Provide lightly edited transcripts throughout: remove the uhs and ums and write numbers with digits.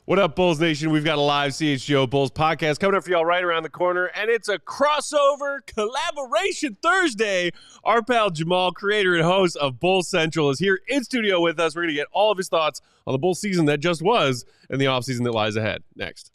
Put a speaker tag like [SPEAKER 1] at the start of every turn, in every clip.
[SPEAKER 1] What up, Bulls Nation? We've got a live CHGO Bulls podcast coming up for y'all right around the corner, and it's a crossover collaboration Thursday. Our pal Jamaal, creator and host of Bulls Central, is here in studio with us. We're going to get all of his thoughts on the Bulls season that just was and the offseason that lies ahead. Next.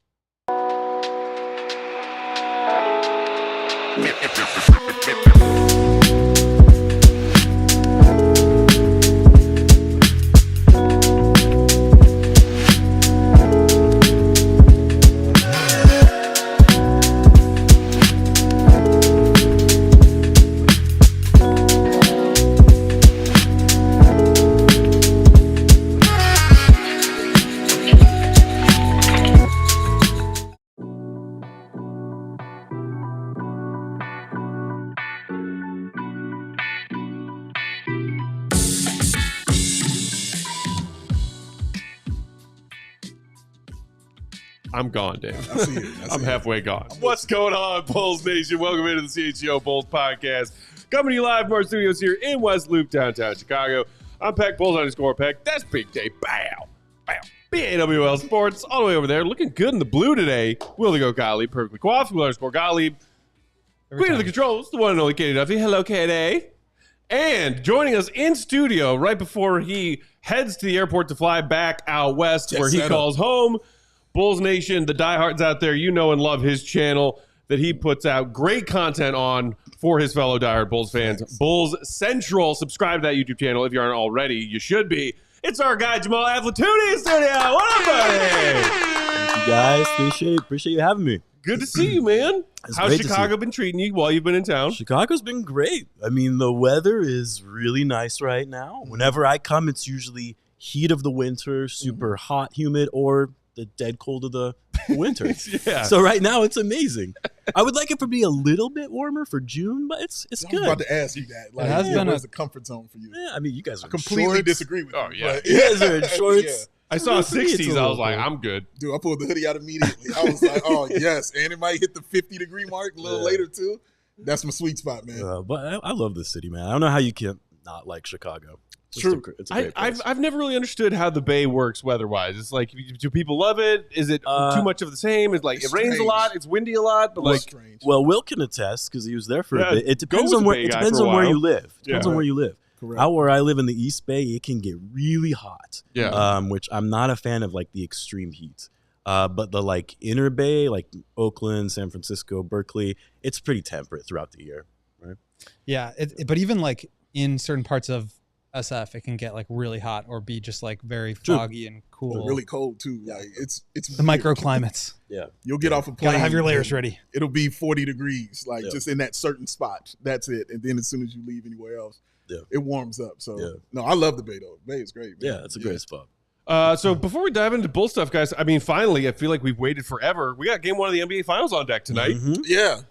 [SPEAKER 1] I'm gone, Dave.
[SPEAKER 2] I see it.
[SPEAKER 1] I'm halfway gone. What's going on, Bulls Nation? Welcome into the CHGO Bulls podcast. Coming to you live from our studios here in West Loop, downtown Chicago. I'm Peck, Bulls_Peck. That's Big Dave. Bow. Bow. BAWL Sports, all the way over there. Looking good in the blue today. Will to go Gottlieb, perfectly coiffed. Will_Gottlieb. Queen of the controls, the one and only Katie Duffy. Hello, Katie. And joining us in studio right before he heads to the airport to fly back out west, where he calls home, Bulls Nation, the diehards out there, you know and love his channel that he puts out great content on for his fellow diehard Bulls fans. Thanks. Bulls Central. Subscribe to that YouTube channel if you aren't already. You should be. It's our guy, Jamaal Aflatooni in studio. What up, buddy?
[SPEAKER 3] Thank you, guys. Appreciate you having me.
[SPEAKER 1] Good to see you, man. How's Chicago been treating you while you've been in town?
[SPEAKER 3] Chicago's been great. I mean, the weather is really nice right now. Whenever I come, it's usually heat of the winter, super hot, humid, or the dead cold of the winter.
[SPEAKER 1] Yeah.
[SPEAKER 3] So right now it's amazing. I would like it to be a little bit warmer for June, but it's good.
[SPEAKER 2] I was about to ask you that. Like,
[SPEAKER 4] it has been
[SPEAKER 2] a comfort zone for you.
[SPEAKER 3] Yeah, I mean, you guys are
[SPEAKER 2] completely
[SPEAKER 3] shorts.
[SPEAKER 2] disagree with you.
[SPEAKER 1] Oh yeah,
[SPEAKER 3] You guys are in shorts.
[SPEAKER 2] Yeah.
[SPEAKER 1] I saw 60s. I was like, I'm good.
[SPEAKER 2] Dude, I pulled the hoodie out immediately. I was like, oh yes, and it might hit the 50-degree mark a little later too. That's my sweet spot, man.
[SPEAKER 3] But I love this city, man. I don't know how you can not like Chicago.
[SPEAKER 2] True.
[SPEAKER 3] It's a great place.
[SPEAKER 1] I've never really understood how the Bay works weather-wise. It's like, do people love it? Is it too much of the same? It's like it rains
[SPEAKER 2] strange.
[SPEAKER 1] a lot, it's windy a lot, but like
[SPEAKER 2] Strange.
[SPEAKER 3] Well, Will can attest because he was there for a bit. It depends
[SPEAKER 1] Go was
[SPEAKER 3] on
[SPEAKER 1] a
[SPEAKER 3] where
[SPEAKER 1] Bay
[SPEAKER 3] it
[SPEAKER 1] guy
[SPEAKER 3] depends
[SPEAKER 1] for a
[SPEAKER 3] on where
[SPEAKER 1] while.
[SPEAKER 3] you live. Depends
[SPEAKER 1] Yeah.
[SPEAKER 3] on where you live.
[SPEAKER 2] Correct.
[SPEAKER 3] Out where I live in the East Bay, it can get really hot.
[SPEAKER 1] Yeah.
[SPEAKER 3] Which I'm not a fan of, like the extreme heat. But the like inner Bay, like Oakland, San Francisco, Berkeley, it's pretty temperate throughout the year, right?
[SPEAKER 4] Yeah, but even like in certain parts of SF, it can get like really hot or be just like very foggy and cool.
[SPEAKER 2] Really cold too. Like it's
[SPEAKER 4] the microclimates.
[SPEAKER 3] Yeah.
[SPEAKER 2] You'll get off a plane.
[SPEAKER 4] Gotta have your layers
[SPEAKER 2] and
[SPEAKER 4] ready.
[SPEAKER 2] It'll be 40 degrees, like just in that certain spot. That's it. And then as soon as you leave anywhere else, it warms up. So no, I love the Bay though. The Bay is great, man.
[SPEAKER 3] Yeah, it's a great spot.
[SPEAKER 1] So before we dive into Bull stuff, guys, I mean, finally, I feel like we've waited forever. We got game one of the NBA Finals on deck tonight.
[SPEAKER 2] Yeah.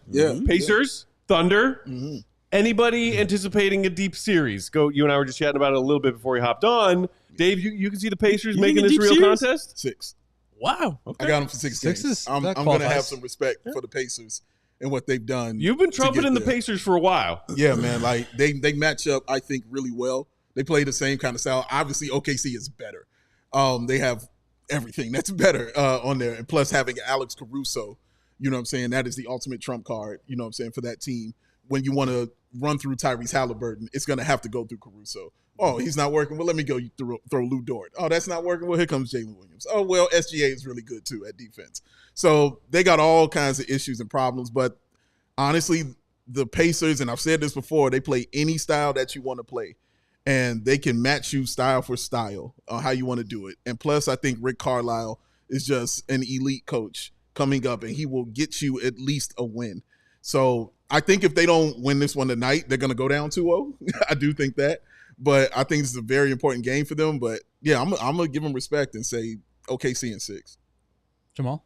[SPEAKER 1] Pacers, Thunder.
[SPEAKER 2] Mm-hmm.
[SPEAKER 1] Anybody anticipating a deep series? You and I were just chatting about it a little bit before we hopped on. Dave, you can see the Pacers
[SPEAKER 3] You
[SPEAKER 1] making
[SPEAKER 3] think a
[SPEAKER 1] this
[SPEAKER 3] deep
[SPEAKER 1] real
[SPEAKER 3] series?
[SPEAKER 1] contest?
[SPEAKER 2] 6.
[SPEAKER 3] Wow. Okay.
[SPEAKER 2] I got them for 6 games.
[SPEAKER 4] Six is-
[SPEAKER 2] I'm
[SPEAKER 4] that
[SPEAKER 2] going to
[SPEAKER 4] qualifies.
[SPEAKER 2] have some respect for the Pacers and what they've done.
[SPEAKER 1] You've been
[SPEAKER 2] to get
[SPEAKER 1] trumpeting the
[SPEAKER 2] there.
[SPEAKER 1] Pacers for a while.
[SPEAKER 2] Yeah, man. Like they match up, I think, really well. They play the same kind of style. Obviously, OKC is better. They have everything that's better on there, and plus having Alex Caruso, you know what I'm saying? That is the ultimate trump card. You know what I'm saying, for that team. When you want to run through Tyrese Halliburton, it's going to have to go through Caruso. Oh, he's not working. Well, let me go throw Lou Dort. Oh, that's not working. Well, here comes Jalen Williams. Oh, well, SGA is really good too at defense. So they got all kinds of issues and problems. But honestly, the Pacers, and I've said this before, they play any style that you want to play. And they can match you style for style, how you want to do it. And plus, I think Rick Carlisle is just an elite coach coming up, and he will get you at least a win. So I think if they don't win this one tonight, they're going to go down 2-0. I do think that. But I think it's a very important game for them. But, yeah, I'm going to give them respect and say OKC in 6.
[SPEAKER 4] Jamaal?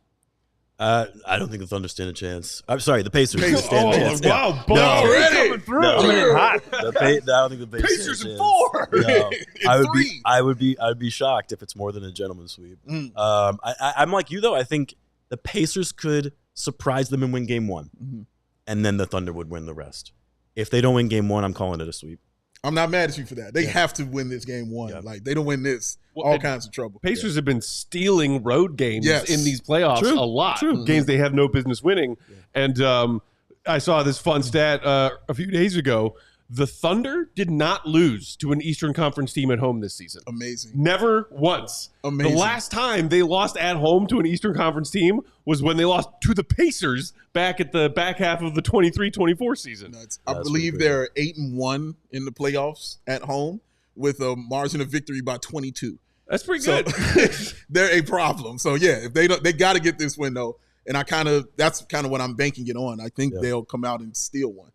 [SPEAKER 3] I don't think the Thunder stand a chance. I'm sorry, the Pacers stand a chance.
[SPEAKER 1] Wow,
[SPEAKER 3] No.
[SPEAKER 1] already coming through.
[SPEAKER 3] No.
[SPEAKER 1] Coming in hot.
[SPEAKER 3] I don't think the Pacers
[SPEAKER 1] Pacers
[SPEAKER 3] stand
[SPEAKER 1] in
[SPEAKER 3] a
[SPEAKER 1] 4.
[SPEAKER 3] chance. No.
[SPEAKER 2] In 3.
[SPEAKER 3] I'd be shocked if it's more than a gentleman's sweep. I'm like you though. I think the Pacers could surprise them and win game 1, and then the Thunder would win the rest. If they don't win game 1, I'm calling it a sweep.
[SPEAKER 2] I'm not mad at you for that. They have to win this game 1.
[SPEAKER 3] Yeah.
[SPEAKER 2] Like, they don't win this, all kinds of trouble.
[SPEAKER 1] Pacers have been stealing road games in these playoffs a lot. Games they have no business winning. And I saw this fun stat a few days ago. The Thunder did not lose to an Eastern Conference team at home this season.
[SPEAKER 2] Amazing.
[SPEAKER 1] Never once.
[SPEAKER 2] Amazing.
[SPEAKER 1] The last time they lost at home to an Eastern Conference team was when they lost to the Pacers back at the back half of the 23-24 season.
[SPEAKER 2] I believe they're 8-1 in the playoffs at home with a margin of victory by 22.
[SPEAKER 1] That's pretty good.
[SPEAKER 2] They're a problem. So yeah, if they got to get this win though, and that's kind of what I'm banking it on. I think they'll come out and steal one.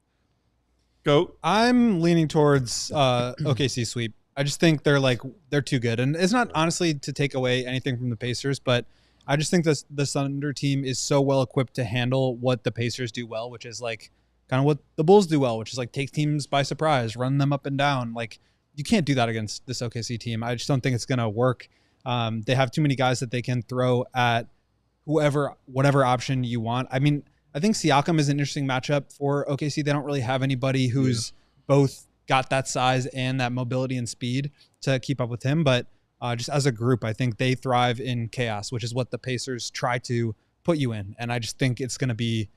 [SPEAKER 1] Go.
[SPEAKER 4] I'm leaning towards OKC sweep. I just think they're too good, and it's not honestly to take away anything from the Pacers, but I just think the Thunder team is so well equipped to handle what the Pacers do well, which is like kind of what the Bulls do well, which is like take teams by surprise, run them up and down. Like you can't do that against this OKC team. I just don't think it's gonna work. They have too many guys that they can throw at whatever option you want. I mean, I think Siakam is an interesting matchup for OKC. They don't really have anybody who's both got that size and that mobility and speed to keep up with him. But just as a group, I think they thrive in chaos, which is what the Pacers try to put you in. And I just think it's going to be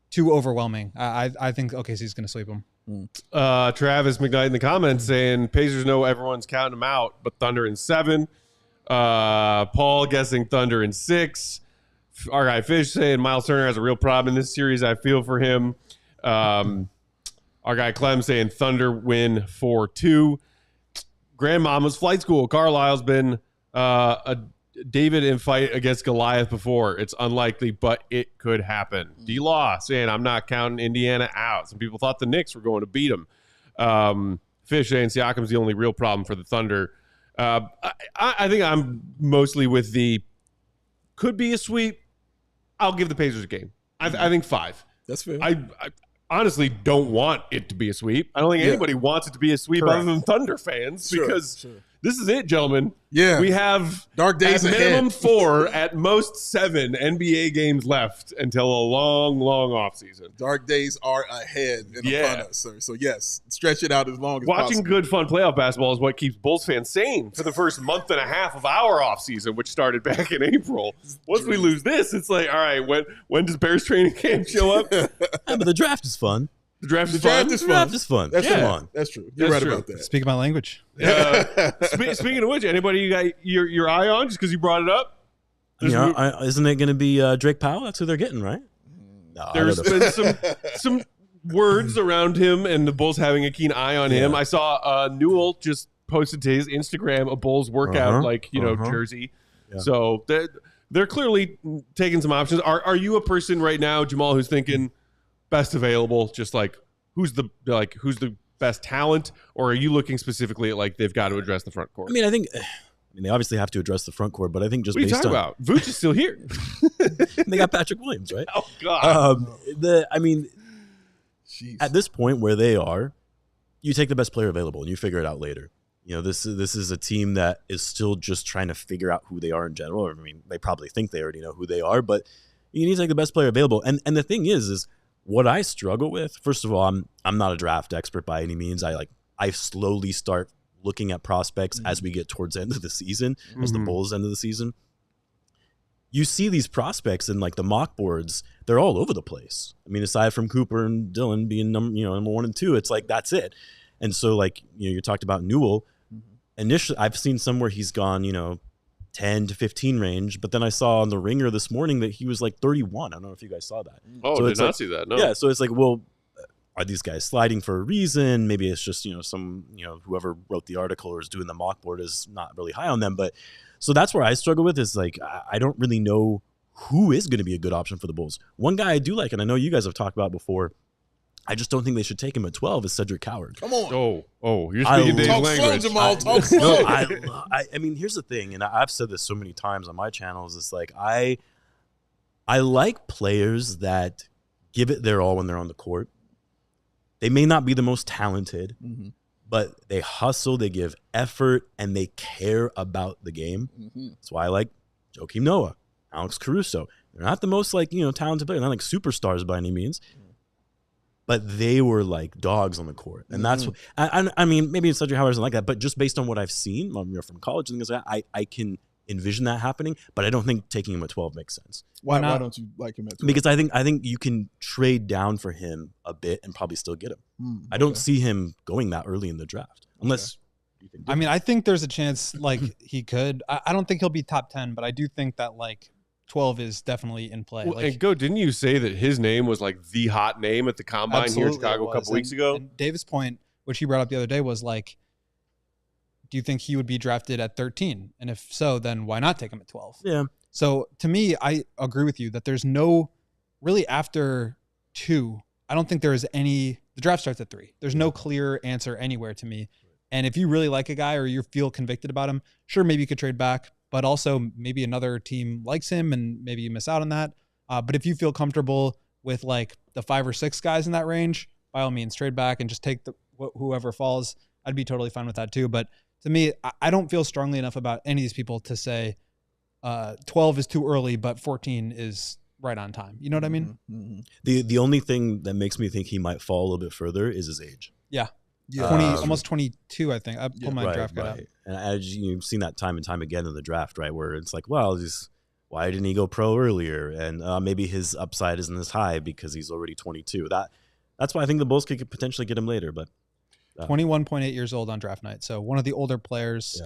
[SPEAKER 4] too overwhelming. I think OKC is going to sweep them.
[SPEAKER 1] Travis McKnight in the comments saying Pacers know everyone's counting them out, but Thunder in 7. Paul guessing Thunder in 6. Our guy Fish saying Miles Turner has a real problem in this series. I feel for him. Our guy Clem saying Thunder win 4-2. Grandmama's Flight School. Carlisle's been a David in fight against Goliath before. It's unlikely, but it could happen. D-Law saying I'm not counting Indiana out. Some people thought the Knicks were going to beat them. Fish saying Siakam's the only real problem for the Thunder. I think I'm mostly with the could be a sweep. I'll give the Pacers a game. I think 5.
[SPEAKER 2] That's fair.
[SPEAKER 1] I honestly don't want it to be a sweep. I don't think anybody wants it to be a sweep other than Thunder fans because this is it, gentlemen.
[SPEAKER 2] Yeah.
[SPEAKER 1] We have
[SPEAKER 2] dark days
[SPEAKER 1] at
[SPEAKER 2] ahead.
[SPEAKER 1] Minimum 4, at most 7 NBA games left until a long, long offseason.
[SPEAKER 2] Dark days are ahead and upon us, sir. So, yes, stretch it out as long as possible.
[SPEAKER 1] Watching good, fun playoff basketball is what keeps Bulls fans sane for the first month and a half of our offseason, which started back in April. Once we lose this, it's like, all right, when does Bears training camp show up?
[SPEAKER 3] But the draft is fun.
[SPEAKER 1] The draft is fun.
[SPEAKER 2] That's fun. That's true. You're right about that.
[SPEAKER 4] Speak my language.
[SPEAKER 1] Speaking of which, anybody you got your eye on just because you brought it up?
[SPEAKER 3] Isn't it going to be Drake Powell? That's who they're getting, right? No,
[SPEAKER 1] there's been some words around him and the Bulls having a keen eye on him. I saw Newell just posted to his Instagram a Bulls workout jersey. Yeah. So they're clearly taking some options. Are you a person right now, Jamaal, who's thinking best available, just like who's the best talent, or are you looking specifically at like they've got to address the front court?
[SPEAKER 3] I think they obviously have to address the front court, but I think just
[SPEAKER 1] what are you
[SPEAKER 3] based
[SPEAKER 1] talking
[SPEAKER 3] on
[SPEAKER 1] about? Vooch is still here.
[SPEAKER 3] They got Patrick Williams, right?
[SPEAKER 1] Oh God.
[SPEAKER 3] At this point where they are, you take the best player available and you figure it out later. This is a team that is still just trying to figure out who they are in general. I mean, they probably think they already know who they are, but you need to take the best player available. And the thing is what I struggle with, first of all, I'm not a draft expert by any means. I slowly start looking at prospects as we get towards the end of the season, as the Bulls end of the season. You see these prospects in like the mock boards, they're all over the place. I mean, aside from Cooper and Dillon being number 1 and 2, it's like that's it. And so you talked about Newell. Initially, I've seen somewhere he's gone 10 to 15 range, but then I saw on the Ringer this morning that he was like 31. I don't know if you guys saw that.
[SPEAKER 1] Oh, so did not see that. No.
[SPEAKER 3] Yeah, so it's like, well, are these guys sliding for a reason? Maybe it's just some whoever wrote the article or is doing the mock board is not really high on them. But so that's where I struggle with is like I don't really know who is going to be a good option for the Bulls. One guy I do like, and I know you guys have talked about before, I just don't think they should take him at 12 is Cedric Coward.
[SPEAKER 2] Come on.
[SPEAKER 1] Oh, you're speaking Dave's language.
[SPEAKER 2] Talk slow, Jamaal. Talk slow.
[SPEAKER 3] I mean, here's the thing, and I've said this so many times on my channels. It's like I like players that give it their all when they're on the court. They may not be the most talented, but they hustle, they give effort, and they care about the game. That's why I like Joakim Noah, Alex Caruso. They're not the most talented players, not like superstars by any means. but they were like dogs on the court. And that's what, I mean, maybe Cedric Howard isn't like that, but just based on what I've seen from college and things like that, I can envision that happening, but I don't think taking him at 12 makes sense.
[SPEAKER 2] Why don't you like him at 12?
[SPEAKER 3] Because I think you can trade down for him a bit and probably still get him. I don't see him going that early in the draft unless you think
[SPEAKER 4] I mean, I think there's a chance like he could. I don't think he'll be top 10, but I do think that like 12 is definitely in play.
[SPEAKER 1] Well,
[SPEAKER 4] like,
[SPEAKER 1] and didn't you say that his name was like the hot name at the combine here in Chicago a couple weeks ago?
[SPEAKER 4] And Davis' point, which he brought up the other day, was like, do you think he would be drafted at 13? And if so, then why not take him at 12?
[SPEAKER 3] Yeah.
[SPEAKER 4] So to me, I agree with you that there's no really after 2. I don't think there is any. The draft starts at 3. There's no clear answer anywhere to me. And if you really like a guy or you feel convicted about him, sure, maybe you could trade back, but also maybe another team likes him and maybe you miss out on that. But if you feel comfortable with like the 5 or 6 guys in that range, by all means, trade back and just take whoever falls. I'd be totally fine with that too. But to me, I don't feel strongly enough about any of these people to say 12 is too early, but 14 is right on time. You know what I mean?
[SPEAKER 2] Mm-hmm.
[SPEAKER 3] The only thing that makes me think he might fall a little bit further is his age.
[SPEAKER 4] Yeah. 20, almost 22, I think. I pulled my draft guide out.
[SPEAKER 3] And you've seen that time and time again in the draft, right? Where it's like, well, why didn't he go pro earlier? And maybe his upside isn't as high because he's already 22. That's why I think the Bulls could potentially get him later. But
[SPEAKER 4] 21.8 years old on draft night. So one of the older players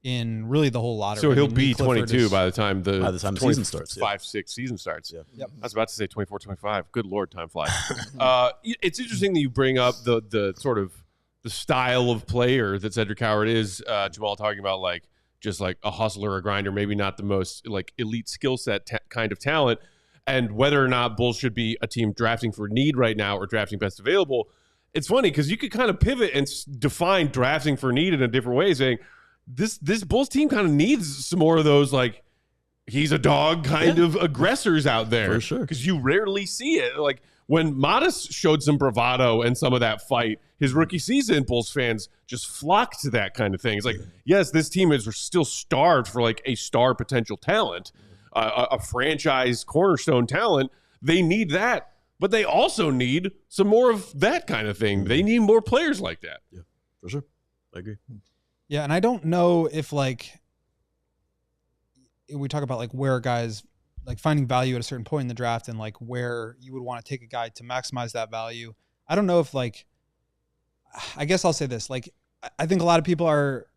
[SPEAKER 4] in really the whole lottery.
[SPEAKER 1] So he'll be 22 by the time the
[SPEAKER 3] season starts.
[SPEAKER 1] 5-6 season starts.
[SPEAKER 3] Yeah.
[SPEAKER 4] Yep.
[SPEAKER 1] I was about to say 24, 25. Good Lord, time flies. It's interesting that you bring up the sort of the style of player that Cedric Howard is. Jamaal talking about like just like a hustler, a grinder, maybe not the most like elite skill set kind of talent, and whether or not Bulls should be a team drafting for need right now or drafting best available. It's funny because you could kind of pivot and define drafting for need in a different way, saying this Bulls team kind of needs some more of those like he's a dog kind of aggressors out there.
[SPEAKER 3] For sure.
[SPEAKER 1] Because you rarely see it. Like when Matas showed some bravado in some of that fight, his rookie season, Bulls fans just flocked to that kind of thing. It's like, yes, this team is still starved for like a star potential talent, a franchise cornerstone talent. They need that. But they also need some more of that kind of thing. They need more players like that.
[SPEAKER 3] Yeah, for sure. I agree.
[SPEAKER 4] Yeah, and I don't know if like we talk about like where guys like finding value at a certain point in the draft and like where you would want to take a guy to maximize that value. I don't know if like, I guess I'll say this, like I think a lot of people are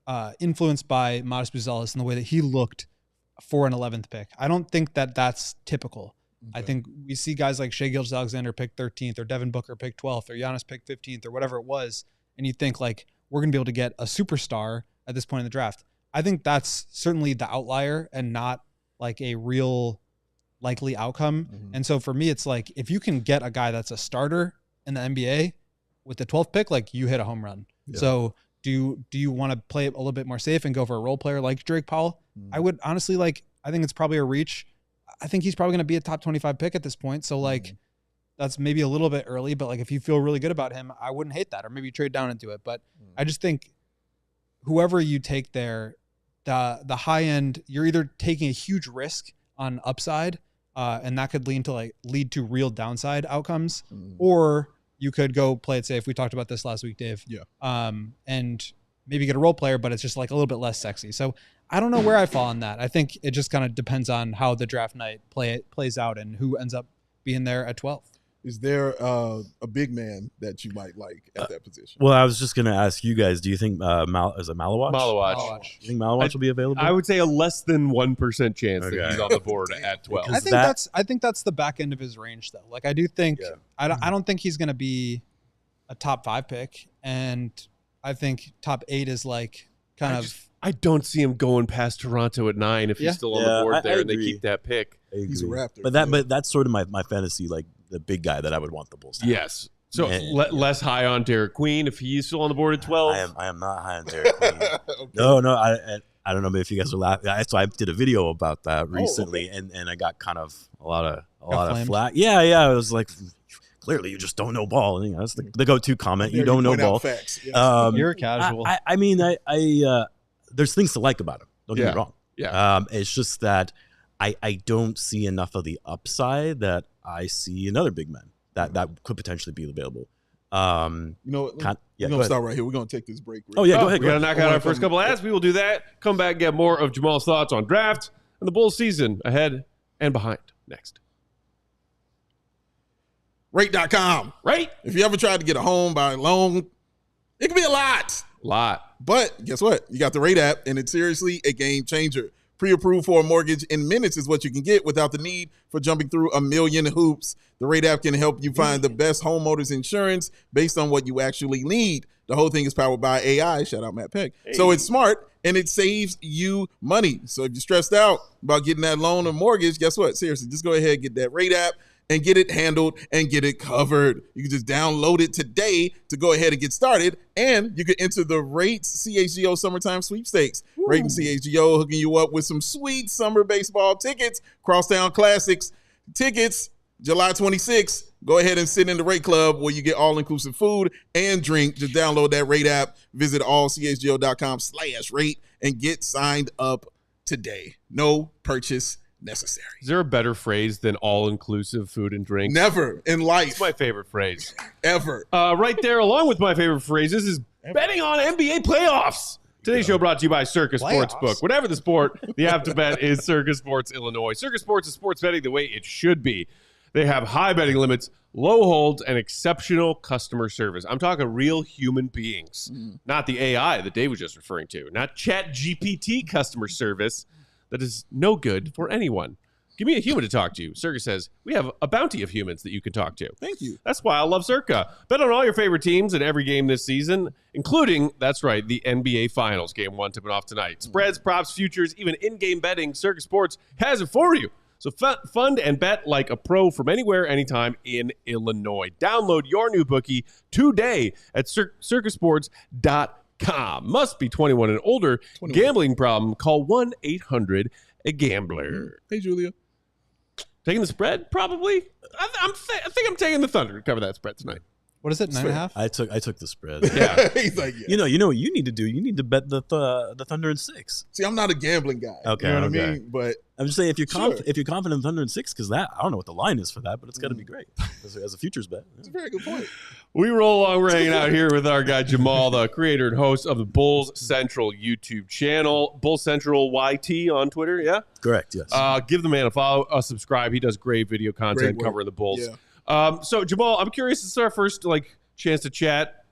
[SPEAKER 4] influenced by Matas Buzelis and the way that he looked for an 11th pick. I don't think that that's typical. Okay. I think we see guys like Shai Gilgeous-Alexander pick 13th or Devin Booker pick 12th or Giannis pick 15th or whatever it was. And you think like, we're going to be able to get a superstar at this point in the draft. I think that's certainly the outlier and not like a real likely outcome. Mm-hmm. And so for me, it's like, if you can get a guy that's a starter in the NBA with the 12th pick, like you hit a home run. Yeah. So do you want to play it a little bit more safe and go for a role player like Drake Powell? Mm-hmm. I would honestly I think it's probably a reach. I think he's probably going to be a top 25 pick at this point. So like, that's maybe a little bit early, but like if you feel really good about him, I wouldn't hate that, or maybe trade down into it. But I just think whoever you take there, the high end, you're either taking a huge risk on upside, and that could lead to real downside outcomes, or you could go play it safe. We talked about this last week, Dave.
[SPEAKER 2] Yeah.
[SPEAKER 4] And maybe get a role player, but it's just like a little bit less sexy. So I don't know where I fall on that. I think it just kind of depends on how the draft night plays out and who ends up being there at 12.
[SPEAKER 2] Is there a big man that you might like at that position?
[SPEAKER 3] Well, I was just going to ask you guys, do you think is it Malawach?
[SPEAKER 1] Malawach.
[SPEAKER 3] Do you think Malawach will be available?
[SPEAKER 1] I would say a less than 1% chance that he's on the board at 12.
[SPEAKER 4] I think that's the back end of his range, though. Like I do think I don't think he's going to be a top 5 pick, and I think top 8 is like
[SPEAKER 1] I don't see him going past Toronto at 9 if he's still on the board there and they keep that pick.
[SPEAKER 2] He's a Raptor.
[SPEAKER 3] But that's sort of my fantasy, like the big guy that I would want the Bulls to have.
[SPEAKER 1] Yes. So less high on Derek Queen if he's still on the board at 12.
[SPEAKER 3] I am not high on Derek Queen. Okay. No, I don't know if you guys are laughing. So I did a video about that recently, and I got kind of a lot of flack. Yeah. I was like, clearly you just don't know ball. And, that's the go-to comment. You don't know ball.
[SPEAKER 2] Facts. Yes.
[SPEAKER 4] You're casual.
[SPEAKER 3] I mean, there's things to like about him. Don't get me wrong.
[SPEAKER 1] Yeah.
[SPEAKER 3] It's just that I don't see enough of the upside that I see in other big men. that could potentially be available.
[SPEAKER 2] We're gonna stop right here. We're gonna take this break.
[SPEAKER 3] Go ahead.
[SPEAKER 1] We gotta knock out our first couple ads. We will do that. Come back, get more of Jamaal's thoughts on draft and the Bulls season ahead and behind next.
[SPEAKER 2] Rate.com.
[SPEAKER 1] Right?
[SPEAKER 2] If you ever tried to get a home by loan, it can be a lot. But guess what? You got the Rate app, and it's seriously a game changer. Pre-approved for a mortgage in minutes is what you can get without the need for jumping through a million hoops. The Rate app can help you find the best homeowners insurance based on what you actually need. The whole thing is powered by AI. Shout out Matt Peck. Hey. So it's smart, and it saves you money. So if you're stressed out about getting that loan or mortgage, guess what? Seriously, just go ahead and get that Rate app and get it handled and get it covered. You can just download it today to go ahead and get started, and you can enter the Rates CHGO Summertime Sweepstakes. Rate and CHGO hooking you up with some sweet summer baseball tickets, Crosstown Classics tickets, July 26th. Go ahead and sit in the Rate Club where you get all-inclusive food and drink. Just download that Rate app, visit allchgo.com/rate, and get signed up today. No purchase necessary.
[SPEAKER 1] Is there a better phrase than all-inclusive food and drink?
[SPEAKER 2] Never in life.
[SPEAKER 1] It's my favorite phrase.
[SPEAKER 2] Ever.
[SPEAKER 1] Right there, along with my favorite phrases, is betting on NBA playoffs. Today's show brought to you by Circus Sportsbook. Whatever the sport, the app to bet is Circus Sports Illinois. Circus Sports is sports betting the way it should be. They have high betting limits, low holds, and exceptional customer service. I'm talking real human beings, not the AI that Dave was just referring to, not ChatGPT customer service that is no good for anyone. Give me a human to talk to. Circa says, we have a bounty of humans that you can talk to.
[SPEAKER 2] Thank you.
[SPEAKER 1] That's why I love Circa. Bet on all your favorite teams in every game this season, including, that's right, the NBA Finals. Game 1 tipping off tonight. Spreads, props, futures, even in-game betting, Circa Sports has it for you. So fund and bet like a pro from anywhere, anytime in Illinois. Download your new bookie today at circusports.com. Must be 21 and older. 21. Gambling problem? Call 1-800-GAMBLER.
[SPEAKER 2] Hey, Julia.
[SPEAKER 1] Taking the spread? Probably. I think I'm taking the Thunder to cover that spread tonight.
[SPEAKER 4] What is it? 9.5?
[SPEAKER 3] I took the spread.
[SPEAKER 1] Yeah.
[SPEAKER 2] He's like, yeah.
[SPEAKER 3] You know what you need to do? You need to bet the Thunder in 6.
[SPEAKER 2] See, I'm not a gambling guy.
[SPEAKER 3] Okay.
[SPEAKER 2] You know what I mean? But
[SPEAKER 3] I'm just saying if you're confident in Thunder in 6, because that I don't know what the line is for that, but it's got to be great as a futures bet.
[SPEAKER 2] That's a very good point.
[SPEAKER 1] We roll along. We're hanging out here with our guy Jamaal, the creator and host of the Bulls Central YouTube channel, Bulls Central YT on Twitter. Yeah,
[SPEAKER 3] correct. Yes.
[SPEAKER 1] Give the man a follow, a subscribe. He does great video content covering the Bulls.
[SPEAKER 2] Yeah.
[SPEAKER 1] So Jamaal, I'm curious. This is our first chance to chat.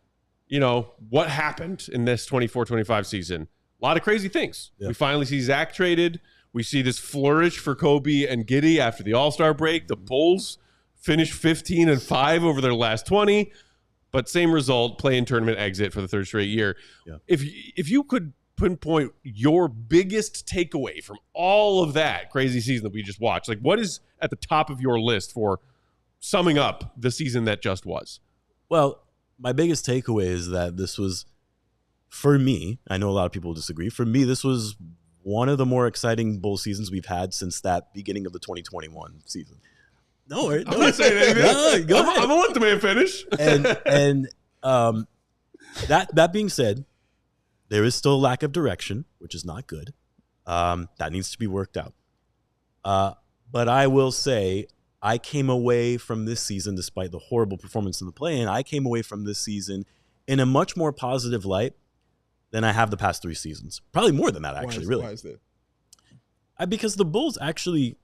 [SPEAKER 1] You know what happened in this 24-25 season? A lot of crazy things. Yeah. We finally see Zach traded. We see this flourish for Coby and Giddey after the All-Star break. The Bulls finished 15-5 over their last 20, but same result: play-in tournament exit for the third straight year. Yeah. If you could pinpoint your biggest takeaway from all of that crazy season that we just watched, what is at the top of your list for summing up the season that just was?
[SPEAKER 3] Well, my biggest takeaway is that this was, for me, I know a lot of people disagree, for me, this was one of the more exciting Bull seasons we've had since that beginning of the 2021 season. No, I'm
[SPEAKER 1] not saying anything. No, go ahead. I'm gonna let the man finish.
[SPEAKER 3] And that being said, there is still a lack of direction, which is not good. That needs to be worked out. But I will say, I came away from this season, despite the horrible performance in the play-in, I came away from this season in a much more positive light than I have the past 3 seasons. Probably more than that, actually, really.
[SPEAKER 2] Why is that?
[SPEAKER 3] Because the Bulls actually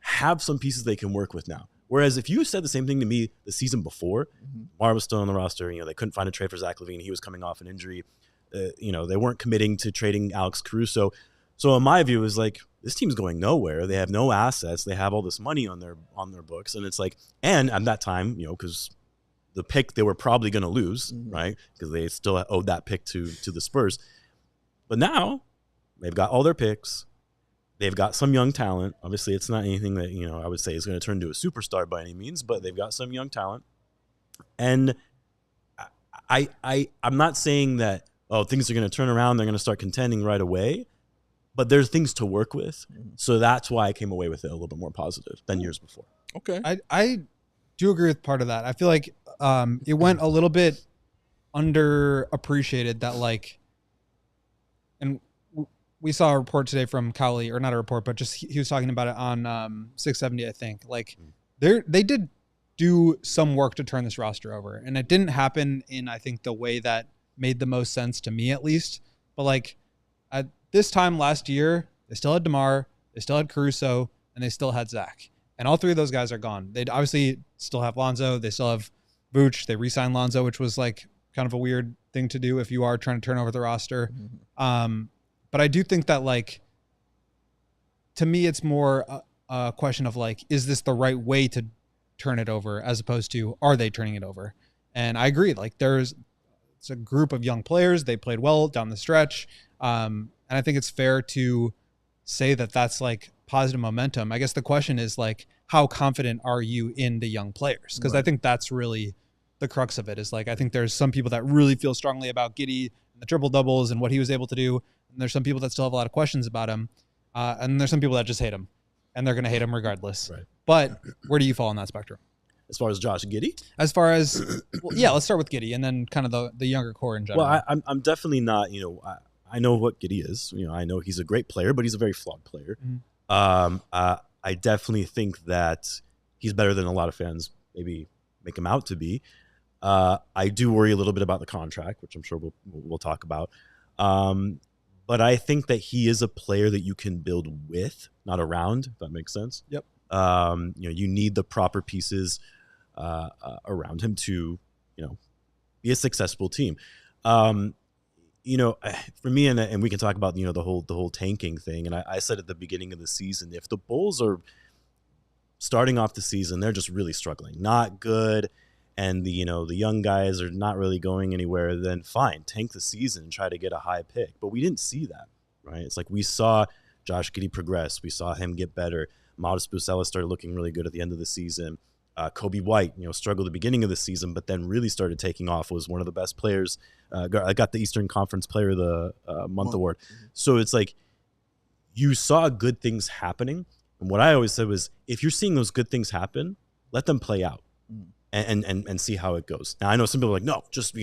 [SPEAKER 3] have some pieces they can work with now. Whereas if you said the same thing to me the season before, Mar was still on the roster, they couldn't find a trade for Zach LaVine. He was coming off an injury. They weren't committing to trading Alex Caruso. So in my view, it was this team's going nowhere. They have no assets. They have all this money on their books. And it's and at that time, because the pick they were probably going to lose, right? Because they still owed that pick to the Spurs. But now they've got all their picks. They've got some young talent. Obviously, it's not anything that, I would say is going to turn into a superstar by any means, but they've got some young talent. And I'm not saying that, things are going to turn around, they're going to start contending right away, but there's things to work with. So that's why I came away with it a little bit more positive than years before.
[SPEAKER 2] Okay.
[SPEAKER 4] I do agree with part of that. I feel like it went a little bit underappreciated that and we saw a report today from Cowley, or not a report, but just he was talking about it on 670, I think. They did do some work to turn this roster over. And it didn't happen in, I think, the way that made the most sense to me, at least. But like at this time last year, they still had DeMar, they still had Caruso, and they still had Zach. And all three of those guys are gone. They obviously still have Lonzo. They still have Vooch. They re-signed Lonzo, which was like kind of a weird thing to do if you are trying to turn over the roster. But I do think that, like, to me, it's more a question of like, is this the right way to turn it over, as opposed to are they turning it over? And I agree. Like, it's a group of young players. They played well down the stretch. And I think it's fair to say that that's like positive momentum. I guess the question is like, how confident are you in the young players? Because I think that's really the crux of it, is like, I think there's some people that really feel strongly about Giddey and the triple doubles and what he was able to do. And there's some people that still have a lot of questions about him. And there's some people that just hate him, and they're going to hate him regardless. Right. But where do you fall on that spectrum?
[SPEAKER 3] As far as Josh Giddey?
[SPEAKER 4] As far as, well, yeah, let's start with Giddey and then kind of the younger core in general.
[SPEAKER 3] Well, I'm definitely not, I know what Giddey is. I know he's a great player, but he's a very flawed player. I definitely think that he's better than a lot of fans maybe make him out to be. I do worry a little bit about the contract, which I'm sure we'll talk about. But I think that he is a player that you can build with, not around, if that makes sense.
[SPEAKER 4] Yep.
[SPEAKER 3] You need the proper pieces around him to, be a successful team. For me, and we can talk about, the whole tanking thing. And I said at the beginning of the season, if the Bulls are starting off the season, they're just really struggling, not good, and the young guys are not really going anywhere, then fine, tank the season and try to get a high pick. But we didn't see that, right? It's like we saw Josh Giddey progress. We saw him get better. Matas Buzelis started looking really good at the end of the season. Coby White, struggled at the beginning of the season, but then really started taking off, was one of the best players. I got the Eastern Conference Player of the Month award. So it's like you saw good things happening. And what I always said was, if you're seeing those good things happen, let them play out and see how it goes. Now, I know some people are like, no, just,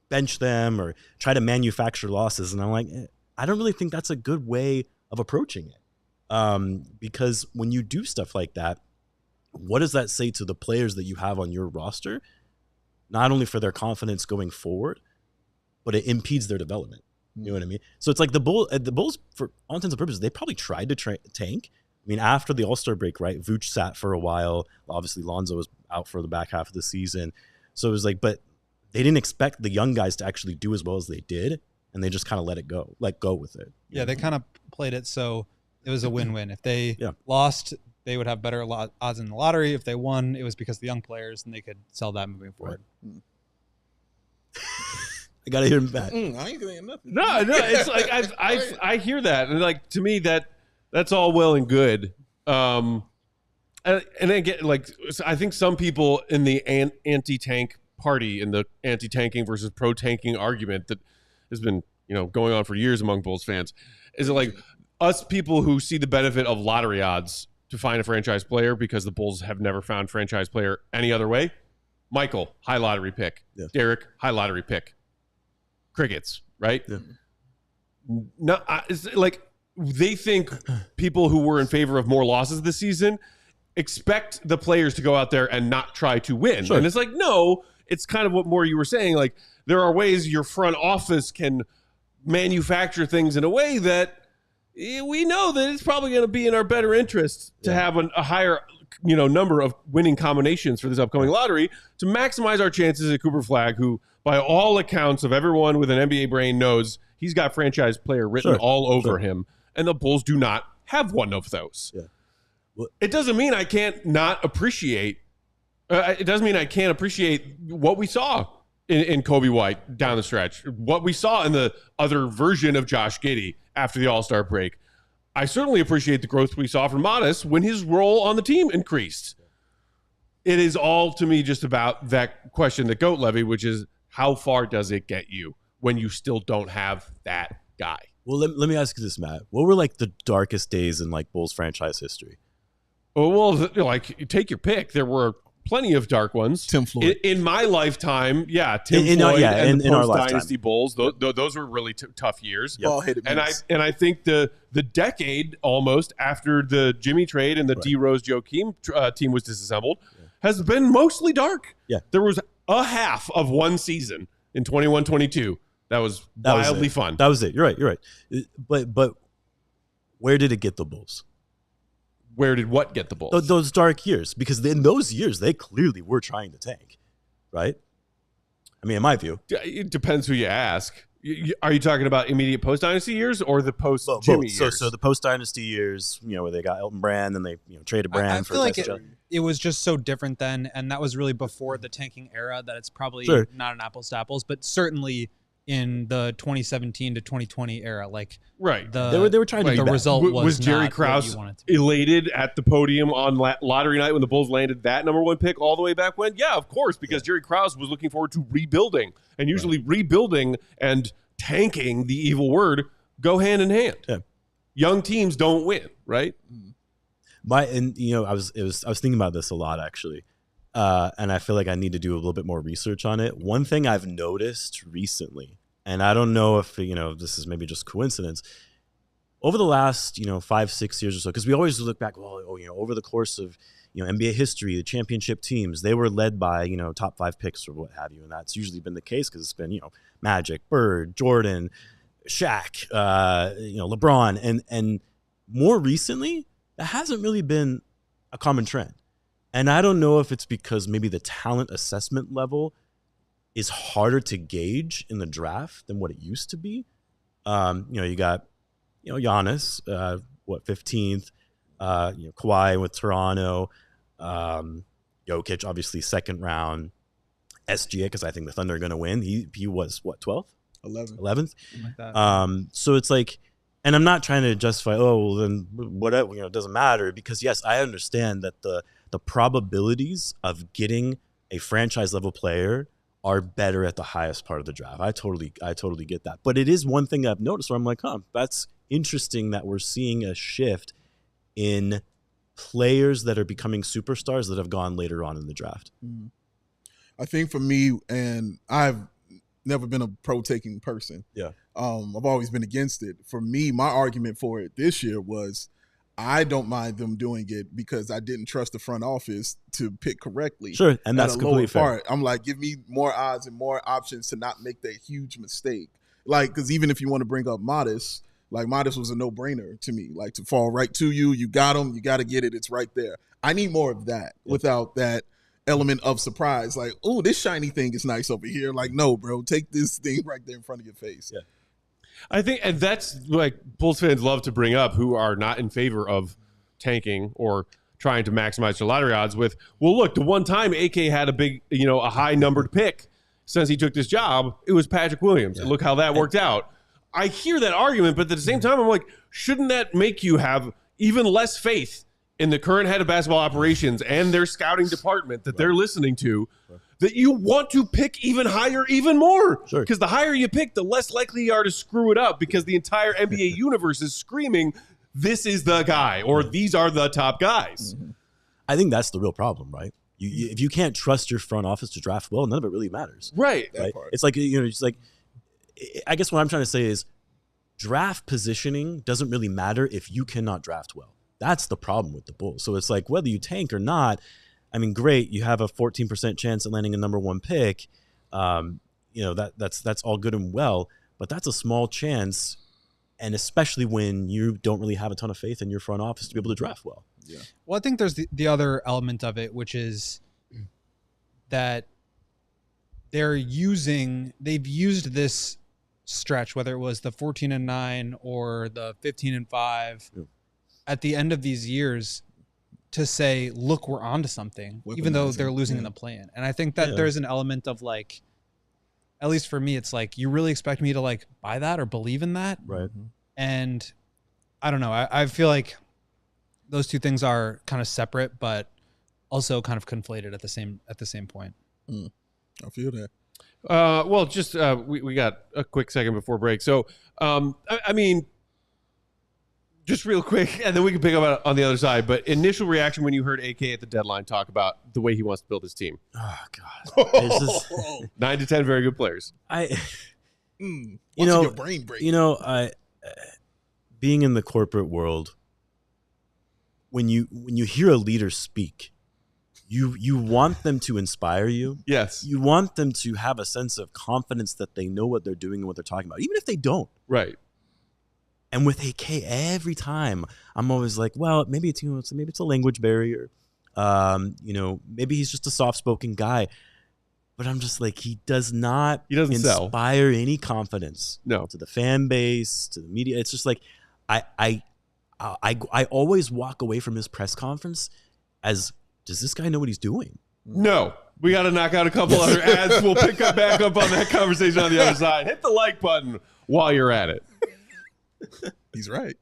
[SPEAKER 3] bench them or try to manufacture losses. And I'm like, I don't really think that's a good way of approaching it. Because when you do stuff like that, what does that say to the players that you have on your roster? Not only for their confidence going forward, but it impedes their development. You know what I mean? So it's like the Bulls, for all intents and purposes, they probably tried to tank. I mean, after the All-Star break, right? Vooch sat for a while. Obviously, Lonzo was out for the back half of the season. So it was like, but they didn't expect the young guys to actually do as well as they did, and they just kind of let go with it.
[SPEAKER 4] Yeah, they kind of played it so it was a win-win. If they lost, they would have better odds in the lottery. If they won, it was because of the young players, and they could sell that moving forward.
[SPEAKER 3] Right. I gotta hear him back.
[SPEAKER 2] I ain't saying nothing.
[SPEAKER 1] No, it's like I hear that, and like to me that's all well and good. And again, like I think some people in the anti-tank party, in the anti-tanking versus pro-tanking argument that has been going on for years among Bulls fans, is it like us people who see the benefit of lottery odds to find a franchise player because the Bulls have never found franchise player any other way? Michael, high lottery pick. Yeah. Derek, high lottery pick. Crickets, right? Yeah. No, it's like they think people who were in favor of more losses this season expect the players to go out there and not try to win. Sure. And it's like, no, it's kind of what more you were saying. Like, there are ways your front office can manufacture things in a way that we know that it's probably going to be in our better interest to have a higher number of winning combinations for this upcoming lottery to maximize our chances at Cooper Flagg, who by all accounts of everyone with an NBA brain knows he's got franchise player written all over him, and the Bulls do not have one of those. Yeah. Well, it doesn't mean I can't not appreciate it doesn't mean I can't appreciate what we saw in Coby White down the stretch, what we saw in the other version of Josh Giddey after the All-Star break. I certainly appreciate the growth we saw from Matas when his role on the team increased. It is all, to me, just about that question that Goat Levy, which is, how far does it get you when you still don't have that guy?
[SPEAKER 3] Well, let me ask you this, Matt. What were like the darkest days in like Bulls franchise history?
[SPEAKER 1] Well, like, take your pick. There were plenty of dark ones.
[SPEAKER 2] Tim Floyd.
[SPEAKER 1] In my lifetime, Tim Floyd and the post-Dynasty Bulls, those were really tough years.
[SPEAKER 2] Yep.
[SPEAKER 1] And I think the decade almost after the Jimmy trade and the D-Rose Joakim team was disassembled has been mostly dark.
[SPEAKER 3] Yeah.
[SPEAKER 1] There was a half of one season in 21-22 that was wildly fun.
[SPEAKER 3] That was it. You're right. But where did it get the Bulls?
[SPEAKER 1] Where did what get the Bulls?
[SPEAKER 3] Those dark years. Because in those years, they clearly were trying to tank, right? I mean, in my view.
[SPEAKER 1] It depends who you ask. Are you talking about immediate post-dynasty years or the post-Jimmy years?
[SPEAKER 3] So the post-dynasty years, where they got Elton Brand and they traded Brand
[SPEAKER 4] I
[SPEAKER 3] for
[SPEAKER 4] feel like it was just so different then, and that was really before the tanking era that it's probably not an apples to apples, but certainly in the 2017 to 2020 era,
[SPEAKER 1] right,
[SPEAKER 3] they were trying to.
[SPEAKER 4] The result was
[SPEAKER 1] Jerry Krause elated at the podium on lottery night when the Bulls landed that number one pick all the way back when? Yeah, of course, because Jerry Krause was looking forward to rebuilding, and usually rebuilding and tanking, the evil word, go hand in hand.
[SPEAKER 3] Yeah.
[SPEAKER 1] Young teams don't win, right?
[SPEAKER 3] I was thinking about this a lot actually. And I feel like I need to do a little bit more research on it. One thing I've noticed recently, and I don't know if, this is maybe just coincidence, over the last, 5-6 years or so, because we always look back, over the course of, NBA history, the championship teams, they were led by, top 5 picks or what have you. And that's usually been the case because it's been, Magic, Bird, Jordan, Shaq, LeBron. And more recently, that hasn't really been a common trend. And I don't know if it's because maybe the talent assessment level is harder to gauge in the draft than what it used to be. You got, Giannis, 15th, Kawhi with Toronto, Jokic, obviously second round, SGA, because I think the Thunder are going to win. He was, 12th? 11th?
[SPEAKER 4] Like that.
[SPEAKER 3] So it's like, and I'm not trying to justify, then whatever, it doesn't matter, because yes, I understand that the probabilities of getting a franchise level player are better at the highest part of the draft. I totally get that. But it is one thing I've noticed where I'm like, that's interesting that we're seeing a shift in players that are becoming superstars that have gone later on in the draft.
[SPEAKER 2] I think for me, and I've never been a pro-taking person.
[SPEAKER 3] Yeah.
[SPEAKER 2] I've always been against it. For me, my argument for it this year was I don't mind them doing it because I didn't trust the front office to pick correctly.
[SPEAKER 3] Sure, and that's completely fair.
[SPEAKER 2] I'm like, give me more odds and more options to not make that huge mistake. Because even if you want to bring up Matas, Matas was a no-brainer to me. To fall right to you, you got him, you got to get it, it's right there. I need more of that without that element of surprise. This shiny thing is nice over here. No, bro, take this thing right there in front of your face.
[SPEAKER 3] Yeah.
[SPEAKER 1] I think, and that's Bulls fans love to bring up who are not in favor of tanking or trying to maximize their lottery odds with, look, the one time AK had a big, a high numbered pick since he took this job, it was Patrick Williams. Yeah. And look how that worked out. I hear that argument, but at the same time, I'm like, shouldn't that make you have even less faith in the current head of basketball operations and their scouting department that they're listening to, that you want to pick even higher, even more?
[SPEAKER 3] Sure.
[SPEAKER 1] Because the higher you pick, the less likely you are to screw it up, because the entire NBA universe is screaming, this is the guy, or these are the top guys.
[SPEAKER 3] I think that's the real problem, right? If you can't trust your front office to draft well, none of it really matters.
[SPEAKER 1] Right.
[SPEAKER 3] It's like, I guess what I'm trying to say is draft positioning doesn't really matter if you cannot draft well. That's the problem with the Bulls. So it's like, whether you tank or not, I mean, great, you have a 14% chance at landing a number one pick. That's all good and well, but that's a small chance, and especially when you don't really have a ton of faith in your front office to be able to draft well.
[SPEAKER 2] Yeah.
[SPEAKER 4] Well, I think there's the other element of it, which is that they've used this stretch, whether it was the 14-9 or the 15-5, at the end of these years, to say, look, we're onto something, even though they're losing in the play-in. And I think that there's an element of at least for me, it's you really expect me to buy that or believe in that.
[SPEAKER 3] Right.
[SPEAKER 4] And I don't know. I feel like those two things are kind of separate, but also kind of conflated at the same point.
[SPEAKER 2] I feel that.
[SPEAKER 1] We got a quick second before break. So, I mean, just real quick, and then we can pick up on the other side. But initial reaction when you heard AK at the deadline talk about the way he wants to build his team.
[SPEAKER 3] Oh God, it's just
[SPEAKER 1] 9 to 10 very good players.
[SPEAKER 2] Your brain break.
[SPEAKER 3] Being in the corporate world, when you hear a leader speak, you want them to inspire you.
[SPEAKER 1] Yes.
[SPEAKER 3] You want them to have a sense of confidence that they know what they're doing and what they're talking about, even if they don't.
[SPEAKER 1] Right.
[SPEAKER 3] And with AK, every time I'm always like, well, maybe it's maybe it's a language barrier. Maybe he's just a soft-spoken guy. But I'm just like, he doesn't inspire any confidence.
[SPEAKER 1] No.
[SPEAKER 3] To the fan base, to the media. It's just like I always walk away from his press conference as, does this guy know what he's doing?
[SPEAKER 1] No. We got to knock out a couple other ads. We'll pick back up on that conversation on the other side. Hit the like button while you're at it.
[SPEAKER 2] He's right.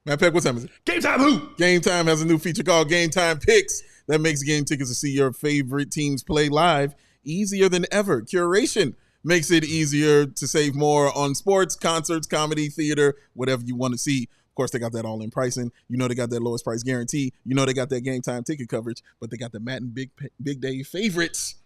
[SPEAKER 2] Matt Peck, what time is it?
[SPEAKER 1] Game time, who?
[SPEAKER 2] Game Time has a new feature called Game Time Picks that makes game tickets to see your favorite teams play live easier than ever. Curation makes it easier to save more on sports, concerts, comedy, theater, whatever you want to see. Of course, they got that all-in pricing. You know they got that lowest price guarantee. You know they got that Game Time ticket coverage, but they got the Matt and Big Day favorites,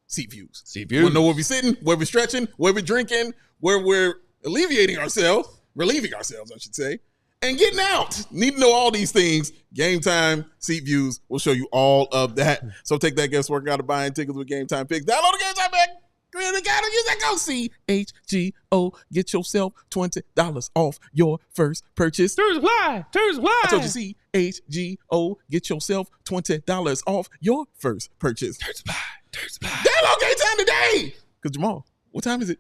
[SPEAKER 2] seat views.
[SPEAKER 1] Seat views.
[SPEAKER 2] Want to know where we're sitting, where we're stretching, where we're drinking, where we're relieving ourselves, I should say, and getting out. Need to know all these things. Game Time, seat views will show you all of that. So take that guesswork out of buying tickets with Game Time Picks. Download the Game Time Pick. Really gotta use that go CHGO. Get yourself $20 off your first purchase.
[SPEAKER 1] Terms apply.
[SPEAKER 2] I told you CHGO. Get yourself $20 off your first purchase.
[SPEAKER 1] Terms apply.
[SPEAKER 2] Download Game Time today. Because Jamaal, what time is it?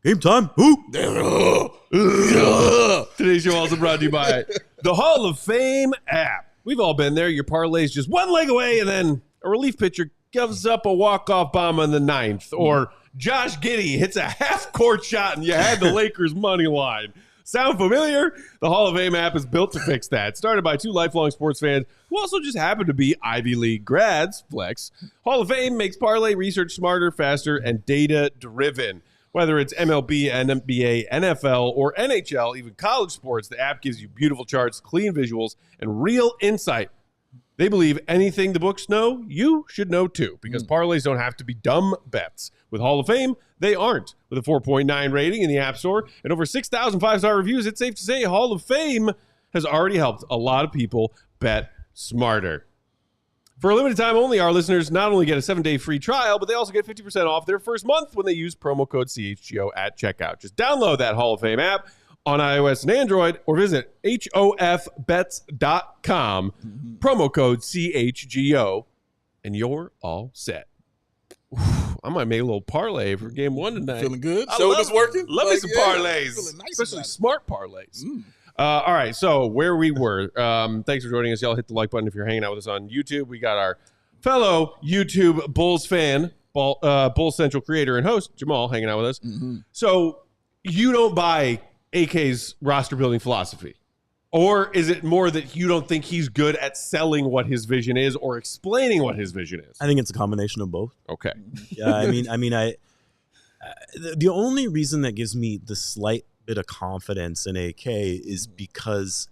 [SPEAKER 3] Game time. Who?
[SPEAKER 1] Today's show also brought to you by the Hall of Fame app. We've all been there. Your parlay's just one leg away, and then a relief pitcher gives up a walk-off bomb in the ninth, or Josh Giddey hits a half-court shot, and you had the Lakers money line. Sound familiar? The Hall of Fame app is built to fix that. Started by two lifelong sports fans who also just happen to be Ivy League grads. Flex. Hall of Fame makes parlay research smarter, faster, and data-driven. Whether it's MLB, NBA, NFL, or NHL, even college sports, the app gives you beautiful charts, clean visuals, and real insight. They believe anything the books know, you should know too, because parlays don't have to be dumb bets. With Hall of Fame, they aren't. With a 4.9 rating in the App Store and over 6,000 5-star reviews, it's safe to say Hall of Fame has already helped a lot of people bet smarter. For a limited time only, our listeners not only get a 7-day free trial, but they also get 50% off their first month when they use promo code CHGO at checkout. Just download that Hall of Fame app on iOS and Android, or visit hofbets.com, promo code CHGO, and you're all set. I might make a little parlay for game one tonight.
[SPEAKER 2] Feeling good? Shoulders working?
[SPEAKER 1] Love me some parlays,
[SPEAKER 2] Nice,
[SPEAKER 1] especially smart parlays. All right, so where we were. Thanks for joining us. Y'all hit the like button if you're hanging out with us on YouTube. We got our fellow YouTube Bulls fan, Bulls Central creator and host, Jamaal, hanging out with us. So you don't buy AK's roster building philosophy? Or is it more that you don't think he's good at selling what his vision is or explaining what his vision is?
[SPEAKER 3] I think it's a combination of both.
[SPEAKER 1] Okay.
[SPEAKER 3] Yeah, the only reason that gives me the slight bit of confidence in AK is because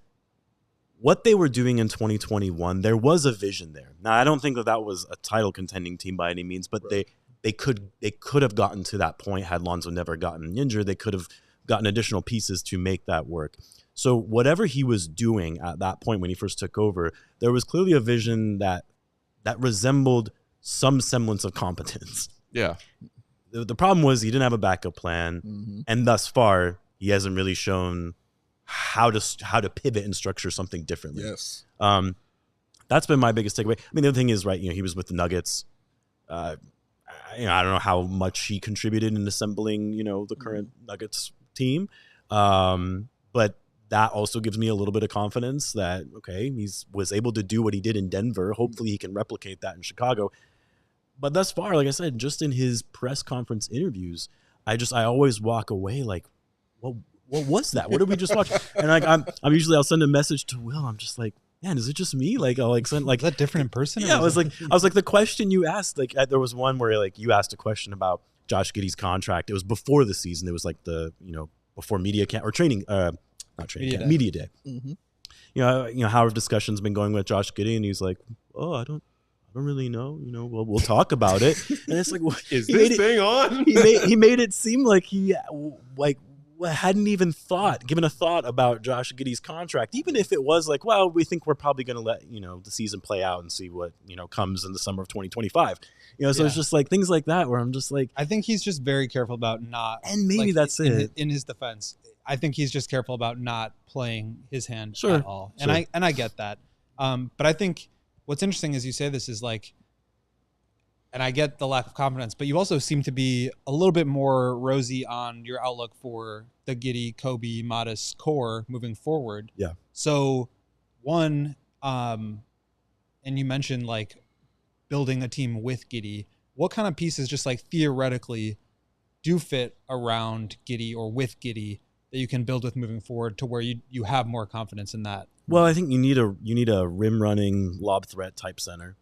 [SPEAKER 3] what they were doing in 2021, there was a vision there. Now, I don't think that was a title contending team by any means, but they could have gotten to that point had Lonzo never gotten injured. They could have gotten additional pieces to make that work. So whatever he was doing at that point when he first took over, there was clearly a vision that resembled some semblance of competence.
[SPEAKER 1] Yeah.
[SPEAKER 3] The problem was he didn't have a backup plan, and thus far he hasn't really shown how to pivot and structure something differently.
[SPEAKER 2] Yes.
[SPEAKER 3] That's been my biggest takeaway. I mean, the other thing is, right, he was with the Nuggets. I don't know how much he contributed in assembling, the current Nuggets team. But that also gives me a little bit of confidence that, okay, was able to do what he did in Denver. Hopefully he can replicate that in Chicago. But thus far, like I said, just in his press conference interviews, I always walk away like, what was that? What did we just watch? And like I'll send a message to Will. I'm just like, man, is it just me? Like I'll send
[SPEAKER 4] is that different in person?
[SPEAKER 3] Yeah, I was like the question you asked. Like there was one where you asked a question about Josh Giddey's contract. It was before the season. It was like before media camp or training, not training camp, media day. How have discussions been going with Josh Giddey? And he's like, oh, I don't really know. We'll talk about it. And it's like,
[SPEAKER 1] is this thing on?
[SPEAKER 3] He made it seem like hadn't even given a thought about Josh Giddey's contract, even if it was like, well, we think we're probably going to let, the season play out and see what, comes in the summer of 2025. So it's just like things like that where I'm just like,
[SPEAKER 4] I think he's just very careful about not,
[SPEAKER 3] and maybe that's it.
[SPEAKER 4] In his defense, I think he's just careful about not playing his hand at all.
[SPEAKER 3] Sure.
[SPEAKER 4] And I get that. But I think what's interesting as you say this is like, and I get the lack of confidence, but you also seem to be a little bit more rosy on your outlook for the Giddey, Coby, Matas core moving forward.
[SPEAKER 3] Yeah.
[SPEAKER 4] So one, and you mentioned like building a team with Giddey. What kind of pieces just like theoretically do fit around Giddey or with Giddey that you can build with moving forward to where you have more confidence in that?
[SPEAKER 3] Well, I think you need a rim running lob threat type center.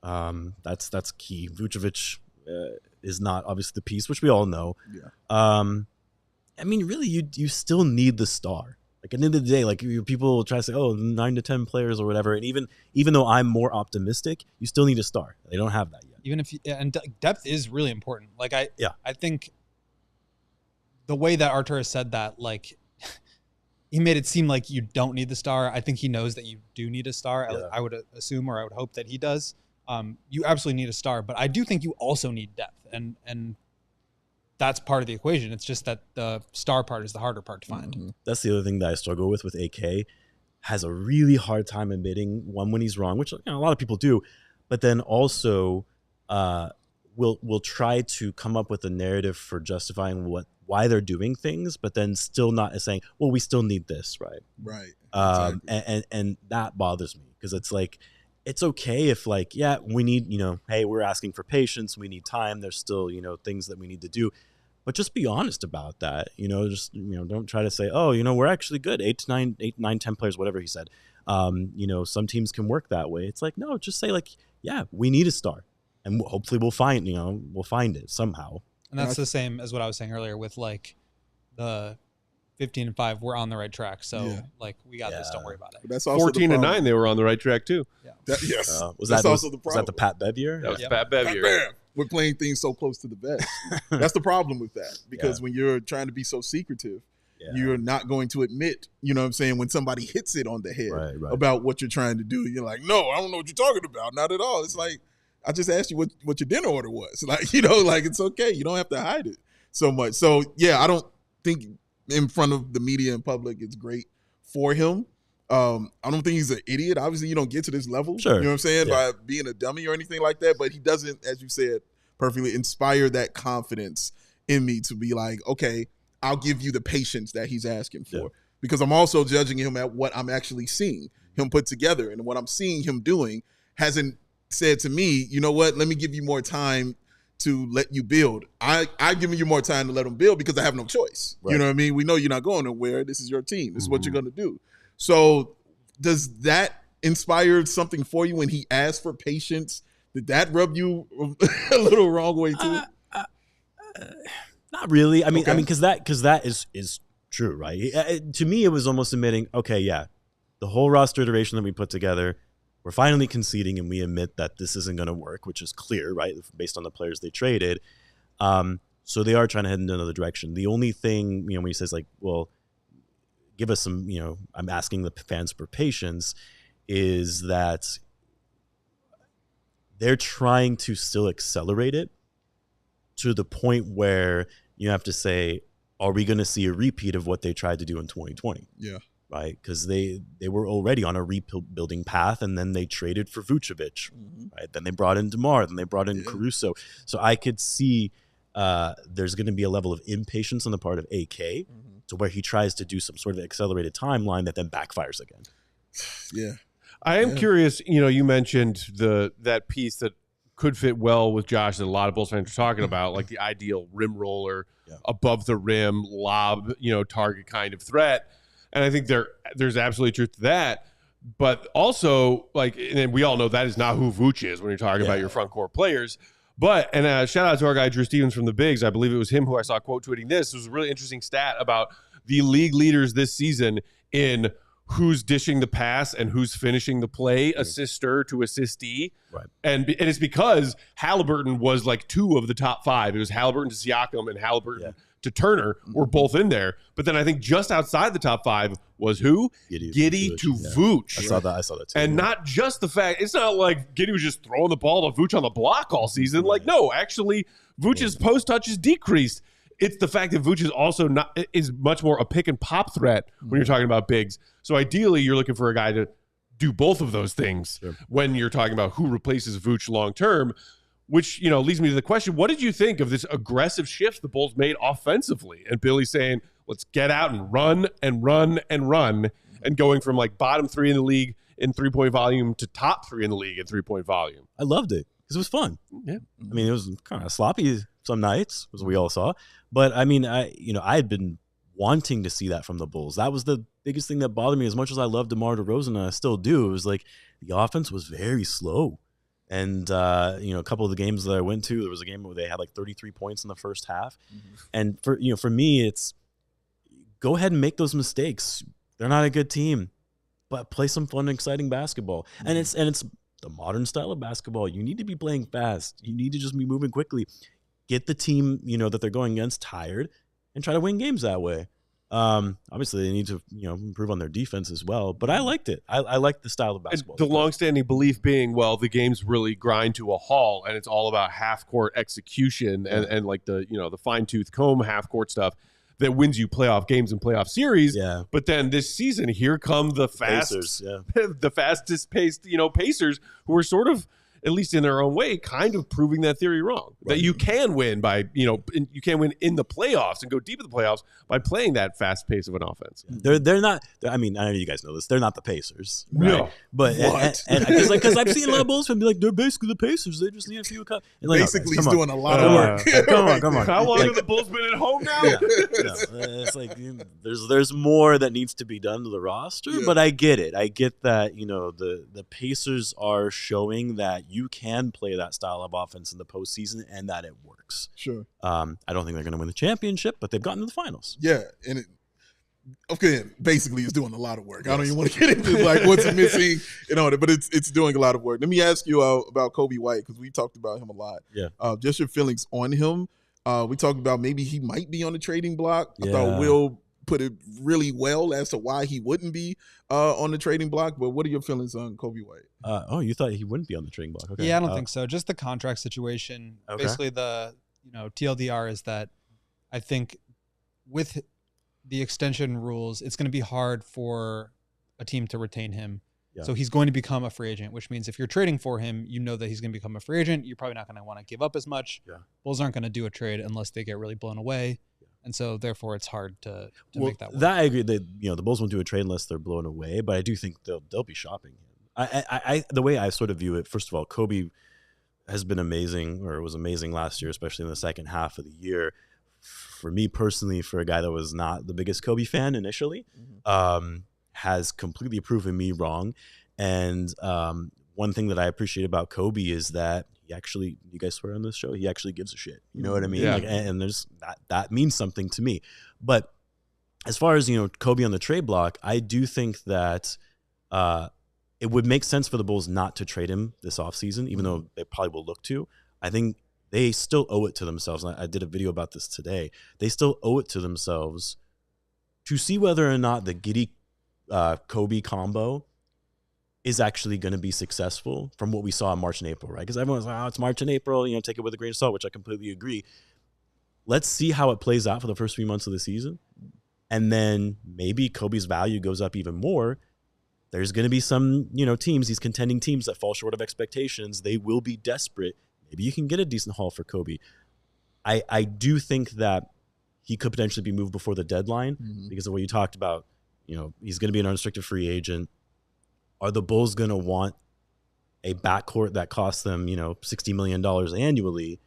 [SPEAKER 3] That's key. Vucevic is not obviously the piece, which we all know.
[SPEAKER 2] Yeah.
[SPEAKER 3] I mean, really, you still need the star. Like at the end of the day, like people try to say, 9 to 10 players or whatever, and even though I'm more optimistic, you still need a star. They don't have that yet.
[SPEAKER 4] Even if and depth is really important. Like I think the way that Arturas said that, like he made it seem like you don't need the star. I think he knows that you do need a star.
[SPEAKER 3] Yeah.
[SPEAKER 4] I would assume, or I would hope that he does. You absolutely need a star, but I do think you also need depth, and that's part of the equation. It's just that the star part is the harder part to find.
[SPEAKER 2] Mm-hmm.
[SPEAKER 3] That's the other thing that I struggle with AK. Has a really hard time admitting when he's wrong, which a lot of people do, but then also will try to come up with a narrative for justifying why they're doing things, but then still not saying, well, we still need this, right?
[SPEAKER 2] Right.
[SPEAKER 3] Exactly. And that bothers me because it's like, it's okay if like, yeah, we need, hey, we're asking for patience. We need time. There's still, things that we need to do, but just be honest about that. Don't try to say, we're actually good. 8, 9, 10 players, whatever he said. Some teams can work that way. It's like, no, just say like, yeah, we need a star and hopefully we'll find it somehow.
[SPEAKER 4] And that's the same as what I was saying earlier with like the 15-5, we're on the right track. So like we got this. Don't worry about it.
[SPEAKER 2] That's also
[SPEAKER 1] 14-9, they were on the right track too.
[SPEAKER 4] Yeah.
[SPEAKER 2] Yes.
[SPEAKER 3] Was
[SPEAKER 2] that's
[SPEAKER 3] that
[SPEAKER 2] also the problem.
[SPEAKER 3] Was that the Pat Bev year?
[SPEAKER 1] That was Pat Bev year.
[SPEAKER 2] Bam. We're playing things so close to the vest. That's the problem with that. Because when you're trying to be so secretive, you're not going to admit, when somebody hits it on the head about what you're trying to do. You're like, no, I don't know what you're talking about. Not at all. It's like, I just asked you what your dinner order was. Like, like it's okay. You don't have to hide it so much. So, I don't think in front of the media and public it's great for him. I don't think he's an idiot. Obviously, you don't get to this level,
[SPEAKER 3] sure.
[SPEAKER 2] You know what I'm saying, by being a dummy or anything like that. But he doesn't, as you said perfectly, inspire that confidence in me to be like, okay, I'll give you the patience that he's asking for. Because I'm also judging him at what I'm actually seeing him put together. And what I'm seeing him doing hasn't said to me, you know what, let me give you more time to let you build. I give you more time to let him build because I have no choice. Right. You know what I mean? We know you're not going nowhere. This is your team. This is what you're going to do. So does that inspire something for you when he asked for patience? Did that rub you a little wrong way too?
[SPEAKER 3] Not really. I mean, because that is true, right? To me, it was almost admitting, okay, the whole roster iteration that we put together, we're finally conceding and we admit that this isn't going to work, which is clear, right, based on the players they traded. So they are trying to head in another direction. The only thing, when he says like, well, give us some, I'm asking the fans for patience, is that they're trying to still accelerate it to the point where you have to say, are we going to see a repeat of what they tried to do in 2020?
[SPEAKER 2] Yeah.
[SPEAKER 3] Right, because they were already on a rebuilding path, and then they traded for Vucevic, right? Then they brought in DeMar, then they brought in Caruso. So I could see there's going to be a level of impatience on the part of AK to where he tries to do some sort of accelerated timeline that then backfires again.
[SPEAKER 2] Yeah,
[SPEAKER 1] I am curious. You mentioned that piece that could fit well with Josh that a lot of Bulls fans are talking about, like the ideal rim roller, above the rim lob, target kind of threat. And I think there's absolutely truth to that. But also, and we all know that is not who Vooch is when you're talking about your front court players. But, and shout out to our guy, Drew Stevens from the Bigs. I believe it was him who I saw quote tweeting this. It was a really interesting stat about the league leaders this season in who's dishing the pass and who's finishing the play, assister to assistee.
[SPEAKER 3] Right.
[SPEAKER 1] And it's because Halliburton was like 2 of the top 5. It was Halliburton to Siakam and Halliburton to Turner were both in there. But then I think just outside the top 5 was who? Giddey to Vooch.
[SPEAKER 3] I saw that too.
[SPEAKER 1] And not just the fact, it's not like Giddey was just throwing the ball to Vooch on the block all season. Like, no, actually, Vooch's post touches decreased. It's the fact that Vooch is also is much more a pick and pop threat when you're talking about bigs. So ideally, you're looking for a guy to do both of those things when you're talking about who replaces Vooch long term, which leads me to the question: what did you think of this aggressive shift the Bulls made offensively? And Billy saying, "Let's get out and run and run and run," and going from like bottom 3 in the league in 3-point volume to top 3 in the league in 3-point volume.
[SPEAKER 3] I loved it because it was fun.
[SPEAKER 1] Yeah,
[SPEAKER 3] I mean, it was kind of sloppy some nights, as we all saw. But I mean, I had been wanting to see that from the Bulls. That was the biggest thing that bothered me. As much as I love DeMar DeRozan, and I still do, it was like the offense was very slow. And a couple of the games that I went to, there was a game where they had like 33 points in the first half. And for me, it's go ahead and make those mistakes. They're not a good team, but play some fun, exciting basketball. And it's the modern style of basketball. You need to be playing fast. You need to just be moving quickly. Get the team, that they're going against tired and try to win games that way. Obviously, they need to, improve on their defense as well. But I liked it. I liked the style of basketball.
[SPEAKER 1] And the longstanding belief being, well, the games really grind to a halt, and it's all about half-court execution and like the fine-tooth comb half-court stuff that wins you playoff games and playoff series.
[SPEAKER 3] Yeah.
[SPEAKER 1] But then this season, here come the fastest paced, Pacers, who are sort of, at least in their own way, kind of proving that theory wrong. Right. That you can win by, you can win in the playoffs and go deep in the playoffs by playing that fast pace of an offense.
[SPEAKER 3] They're not. I mean, I know you guys know this. They're not the Pacers, right?
[SPEAKER 1] No.
[SPEAKER 3] But because I've seen a lot of Bulls fans be like, they're basically the Pacers. They just need a few cups. Like,
[SPEAKER 2] basically, he's doing a lot of work.
[SPEAKER 3] Come on.
[SPEAKER 1] How long have the Bulls been at home now?
[SPEAKER 3] It's like there's more that needs to be done to the roster. Yeah. But I get it. I get that the Pacers are showing that you can play that style of offense in the postseason and that it works.
[SPEAKER 2] Sure.
[SPEAKER 3] I don't think they're going to win the championship, but they've gotten to the finals.
[SPEAKER 2] Yeah, and basically it's doing a lot of work. Yes. I don't even want to get into like what's missing but it's doing a lot of work. Let me ask you about Coby White, because we talked about him a lot.
[SPEAKER 3] Yeah.
[SPEAKER 2] Just your feelings on him. We talked about maybe he might be on the trading block.
[SPEAKER 3] Yeah.
[SPEAKER 2] I thought Will put it really well as to why he wouldn't be on the trading block. But what are your feelings on Coby White?
[SPEAKER 3] You thought he wouldn't be on the trading block? Okay.
[SPEAKER 4] Yeah, I don't think so. Just the contract situation.
[SPEAKER 3] Okay.
[SPEAKER 4] Basically, the TLDR is that I think with the extension rules, it's going to be hard for a team to retain him. Yeah. So he's going to become a free agent, which means if you're trading for him, you know that he's going to become a free agent. You're probably not going to want to give up as much.
[SPEAKER 3] Yeah.
[SPEAKER 4] Bulls aren't going to do a trade unless they get really blown away. And so, therefore, it's hard to make that work.
[SPEAKER 3] That I agree. The Bulls won't do a trade unless they're blown away. But I do think they'll be shopping him. The way I sort of view it, first of all, Coby has been amazing, or was amazing last year, especially in the second half of the year. For me personally, for a guy that was not the biggest Coby fan initially, has completely proven me wrong. And one thing that I appreciate about Coby is that he actually, you guys swear on this show, he actually gives a shit. You know what I mean?
[SPEAKER 1] Yeah.
[SPEAKER 3] And there's that means something to me. But as far as, Coby on the trade block, I do think that it would make sense for the Bulls not to trade him this offseason, even though they probably will look to. I think they still owe it to themselves. And I did a video about this today. They still owe it to themselves to see whether or not the Giddey Coby combo is actually going to be successful from what we saw in March and April, right? Because everyone's like, it's March and April, take it with a grain of salt, which I completely agree. Let's see how it plays out for the first 3 months of the season. And then maybe Kobe's value goes up even more. There's going to be some, teams, these contending teams that fall short of expectations. They will be desperate. Maybe you can get a decent haul for Coby. I do think that he could potentially be moved before the deadline because of what you talked about. He's going to be an unrestricted free agent. Are the Bulls going to want a backcourt that costs them, $60 million annually?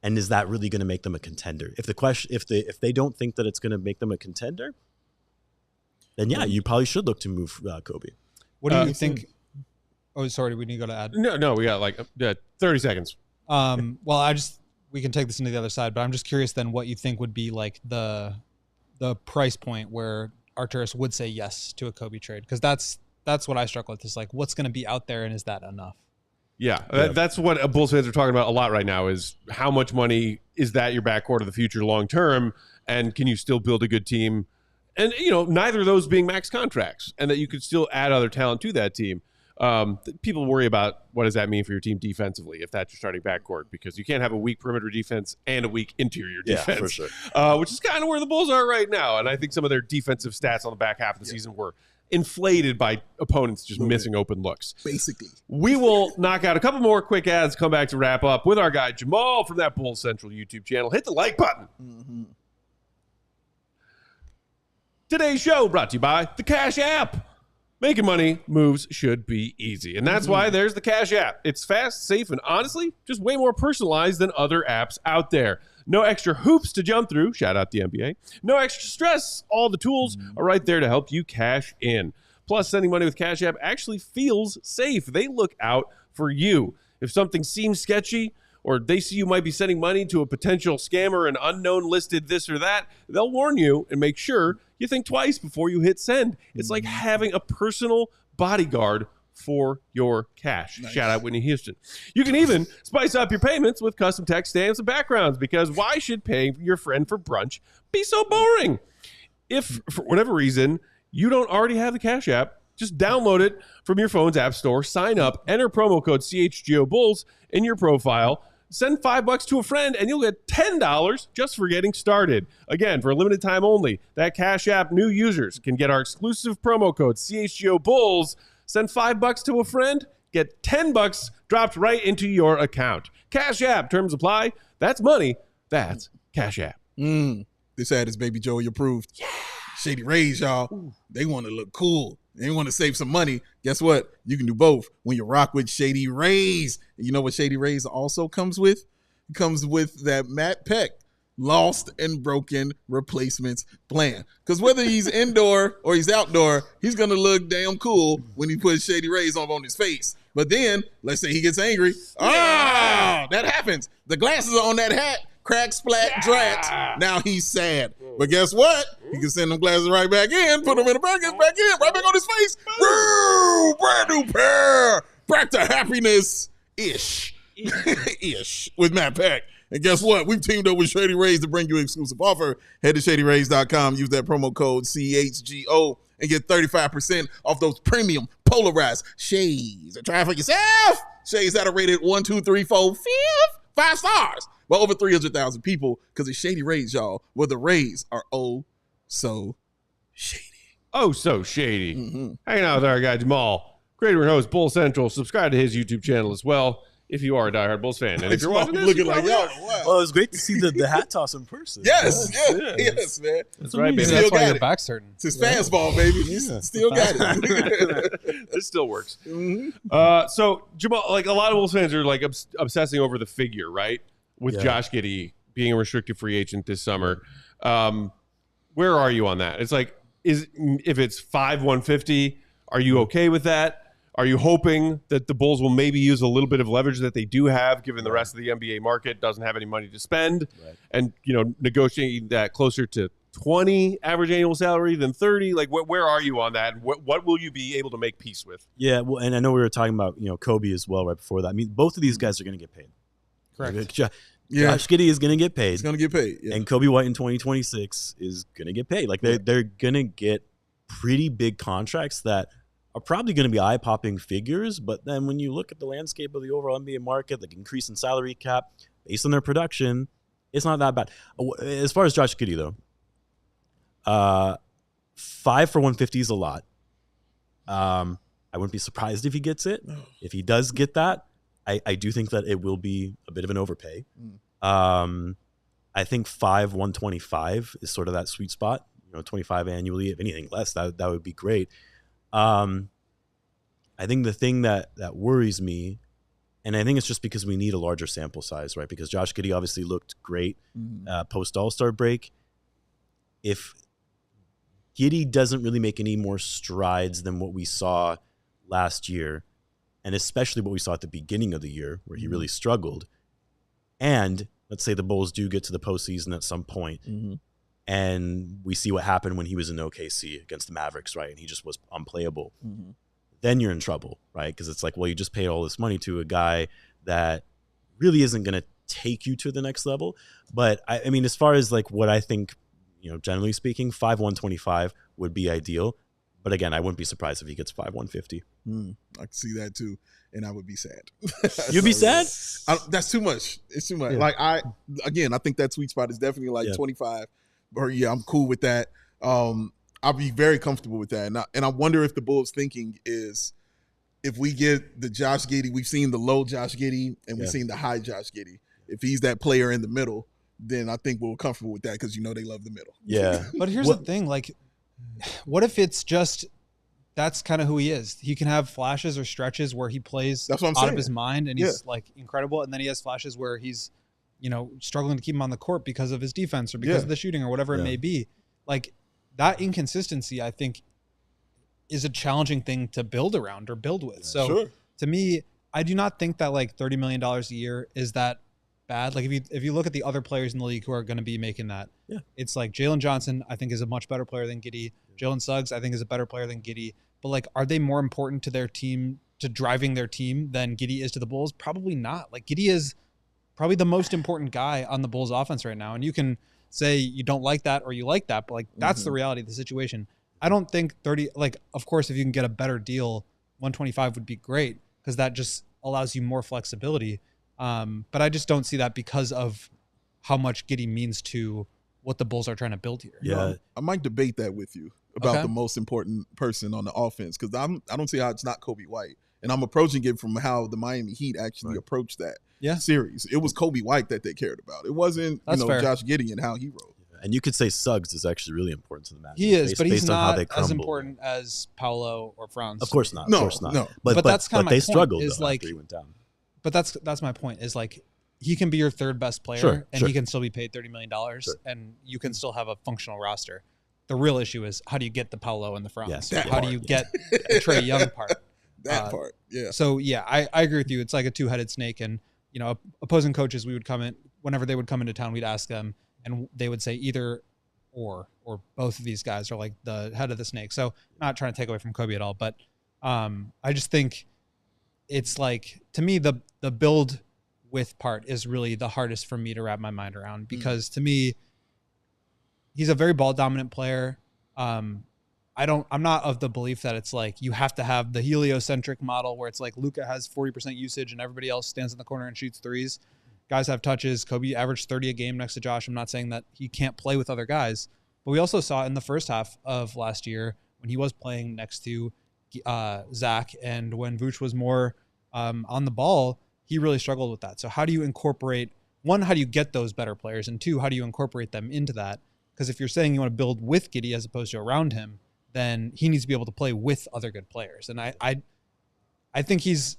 [SPEAKER 3] And is that really going to make them a contender? If they don't think that it's going to make them a contender, then you probably should look to move Coby.
[SPEAKER 4] What do you think? Oh, sorry, we need to go to ad.
[SPEAKER 1] No, we got like 30 seconds.
[SPEAKER 4] Well, we can take this into the other side, but I'm just curious then what you think would be like the price point where Arturas would say yes to a Coby trade, because that's what I struggle with, is like, what's going to be out there and is that enough?
[SPEAKER 1] Yeah, that's what Bulls fans are talking about a lot right now, is how much money is that your backcourt of the future long term, and can you still build a good team? And, neither of those being max contracts, and that you could still add other talent to that team. People worry about what does that mean for your team defensively if that's your starting backcourt, because you can't have a weak perimeter defense and a weak interior defense.
[SPEAKER 3] Yeah, for sure.
[SPEAKER 1] Which is kind of where the Bulls are right now. And I think some of their defensive stats on the back half of the season were inflated by opponents just missing open looks.
[SPEAKER 2] Basically.
[SPEAKER 1] We will knock out a couple more quick ads, come back to wrap up with our guy Jamaal from that Bulls Central YouTube channel. Hit the like button. Mm-hmm. Today's show brought to you by the Cash App. Making money moves should be easy, and that's why there's the Cash App. It's fast, safe, and honestly, just way more personalized than other apps out there. No extra hoops to jump through. Shout out the NBA. No extra stress. All the tools are right there to help you cash in. Plus, sending money with Cash App actually feels safe. They look out for you. If something seems sketchy, or they see you might be sending money to a potential scammer, an unknown listed this or that, they'll warn you and make sure you think twice before you hit send. It's like having a personal bodyguard for your cash. Nice. Shout out Whitney Houston. You can even spice up your payments with custom text stamps and backgrounds, because why should paying your friend for brunch be so boring? If, for whatever reason, you don't already have the Cash App, just download it from your phone's app store, sign up, enter promo code CHGO Bulls in your profile, send $5 to a friend, and you'll get $10 just for getting started. Again, for a limited time only, that Cash App new users can get our exclusive promo code CHGO Bulls. Send $5 to a friend, get $10 dropped right into your account. Cash App, terms apply. That's money. That's Cash App.
[SPEAKER 2] This ad is Baby Joey approved. Yeah. Shady Rays, y'all. Ooh. They want to look cool. They want to save some money. Guess what? You can do both when you rock with Shady Rays. And you know what Shady Rays also comes with? It comes with that Matt Peck lost and broken replacements plan. Because whether he's indoor or he's outdoor, he's going to look damn cool when he puts Shady Rays on his face. But then, let's say he gets angry. That happens. The glasses are on that hat. Crack, splat, drat. Now he's sad. But guess what? He can send them glasses right back in, put them in the bucket, back in, right back on his face. Woo! Brand new pair. Back to happiness. Ish. With Matt Peck. And guess what? We've teamed up with Shady Rays to bring you an exclusive offer. Head to shadyrays.com, use that promo code CHGO, and get 35% off those premium polarized shades. And try it for yourself. Shades that are rated 1, 2, 3, 4, 5 stars. Well, over 300,000 people, because it's Shady Rays, y'all, where the Rays are oh so shady.
[SPEAKER 1] Oh, so shady. Hanging out with our guy, Jamaal, creator and host, Bull Central. Subscribe to his YouTube channel as well, if you are a diehard Bulls fan. And if you're watching this,
[SPEAKER 2] looking like,
[SPEAKER 1] wow.
[SPEAKER 3] Well, it was great to see the hat toss in person.
[SPEAKER 2] Yes, man.
[SPEAKER 1] That's right, baby.
[SPEAKER 4] That's why your back's hurting.
[SPEAKER 2] It's his fans' ball, baby. Still got it.
[SPEAKER 1] This still works. So, Jamaal, like, a lot of Bulls fans are like obsessing over the figure, right? With Josh Giddey being a restricted free agent this summer. Where are you on that? It's like, if it's 5/150, are you okay with that? Are you hoping that the Bulls will maybe use a little bit of leverage that they do have, given the rest of the NBA market doesn't have any money to spend, and negotiating that closer to 20 average annual salary than 30? Like, where are you on that? What will you be able to make peace with?
[SPEAKER 3] Yeah, well, and I know we were talking about Coby as well right before that. I mean, both of these guys are going to get paid.
[SPEAKER 4] Correct.
[SPEAKER 3] Josh Giddey is going to get paid.
[SPEAKER 2] He's going to get paid. Yeah.
[SPEAKER 3] And Coby White in 2026 is going to get paid. Like, they're going to get pretty big contracts that are probably going to be eye-popping figures. But then when you look at the landscape of the overall NBA market, like increase in salary cap, based on their production, it's not that bad. As far as Josh Giddey, though, 5 for 150 is a lot. I wouldn't be surprised if he gets it. If he does get that, I do think that it will be a bit of an overpay. I think 125 is sort of that sweet spot. 25 annually. If anything less, that would be great. I think the thing that worries me, and I think it's just because we need a larger sample size, right? Because Josh Giddey obviously looked great post All-Star break. If Giddey doesn't really make any more strides than what we saw last year, and especially what we saw at the beginning of the year where he really struggled, and let's say the Bulls do get to the postseason at some point, and we see what happened when he was in OKC against the Mavericks, right? And he just was unplayable.
[SPEAKER 2] Mm-hmm.
[SPEAKER 3] Then you're in trouble, right? Because it's like, well, you just paid all this money to a guy that really isn't going to take you to the next level. But I mean, as far as like what I think, generally speaking, 5'125" would be ideal. But again, I wouldn't be surprised if he gets 5'150".
[SPEAKER 2] I can see that too, and I would be sad.
[SPEAKER 3] You'd be sad?
[SPEAKER 2] That's too much. It's too much.
[SPEAKER 3] Yeah.
[SPEAKER 2] Like I think that sweet spot is definitely like 25. Or I'm cool with that. I'll be very comfortable with that. And I wonder if the Bulls' thinking is, if we get the Josh Giddey, we've seen the low Josh Giddey and we've seen the high Josh Giddey. If he's that player in the middle, then I think we're comfortable with that because they love the middle.
[SPEAKER 3] Yeah.
[SPEAKER 4] But here's the thing, like, what if it's just that's kind of who he is? He can have flashes or stretches where he plays out of his mind and he's like incredible, and then he has flashes where he's struggling to keep him on the court because of his defense or because of the shooting or whatever it may be. Like, that inconsistency, I think, is a challenging thing to build around or build with. So to me, I do not think that like $30 million a year is that bad. Like if you look at the other players in the league who are going to be making that, it's like Jalen Johnson, I think, is a much better player than Giddey. Jalen Suggs, I think, is a better player than Giddey. But like, are they more important to their team, to driving their team, than Giddey is to the Bulls? Probably not. Like, Giddey is probably the most important guy on the Bulls offense right now. And you can say you don't like that or you like that, but like, that's the reality of the situation. I don't think 30, like, of course, if you can get a better deal, 125 would be great because that just allows you more flexibility. But I just don't see that because of how much Giddey means to what the Bulls are trying to build here.
[SPEAKER 3] Yeah.
[SPEAKER 2] I might debate that with you about the most important person on the offense, because I don't see how it's not Coby White. And I'm approaching it from how the Miami Heat actually approached that series. It was Coby White that they cared about. It wasn't Josh Giddey and how he rolled.
[SPEAKER 3] And you could say Suggs is actually really important to the match.
[SPEAKER 4] He is, but he's not as important as Paolo or Franz.
[SPEAKER 3] Of course not. Of course not.
[SPEAKER 2] No.
[SPEAKER 3] But
[SPEAKER 4] that's kind of my
[SPEAKER 3] they
[SPEAKER 4] point.
[SPEAKER 3] Struggled
[SPEAKER 4] is
[SPEAKER 3] though,
[SPEAKER 4] like,
[SPEAKER 3] after he went down.
[SPEAKER 4] But that's my point. Is like, he can be your third best player, and he can still be paid $30 million, and you can still have a functional roster. The real issue is, how do you get the Paolo and the Franz? How do you get the Trae Young part?
[SPEAKER 2] That part, yeah.
[SPEAKER 4] So I agree with you. It's like a two-headed snake, and opposing coaches, we would come in whenever they would come into town. We'd ask them, and they would say either or both of these guys are like the head of the snake. So not trying to take away from Coby at all, but I just think it's like, to me, the build with part is really the hardest for me to wrap my mind around, because to me, he's a very ball dominant player. I'm not of the belief that it's like you have to have the heliocentric model where it's like Luka has 40% usage and everybody else stands in the corner and shoots threes. Guys have touches. Coby averaged 30 a game next to Josh. I'm not saying that he can't play with other guys, but we also saw in the first half of last year when he was playing next to Zach, and when Vooch was more on the ball, he really struggled with that. So how do you incorporate, one, how do you get those better players? And two, how do you incorporate them into that? Because if you're saying you want to build with Giddey as opposed to around him, then he needs to be able to play with other good players. And I think he's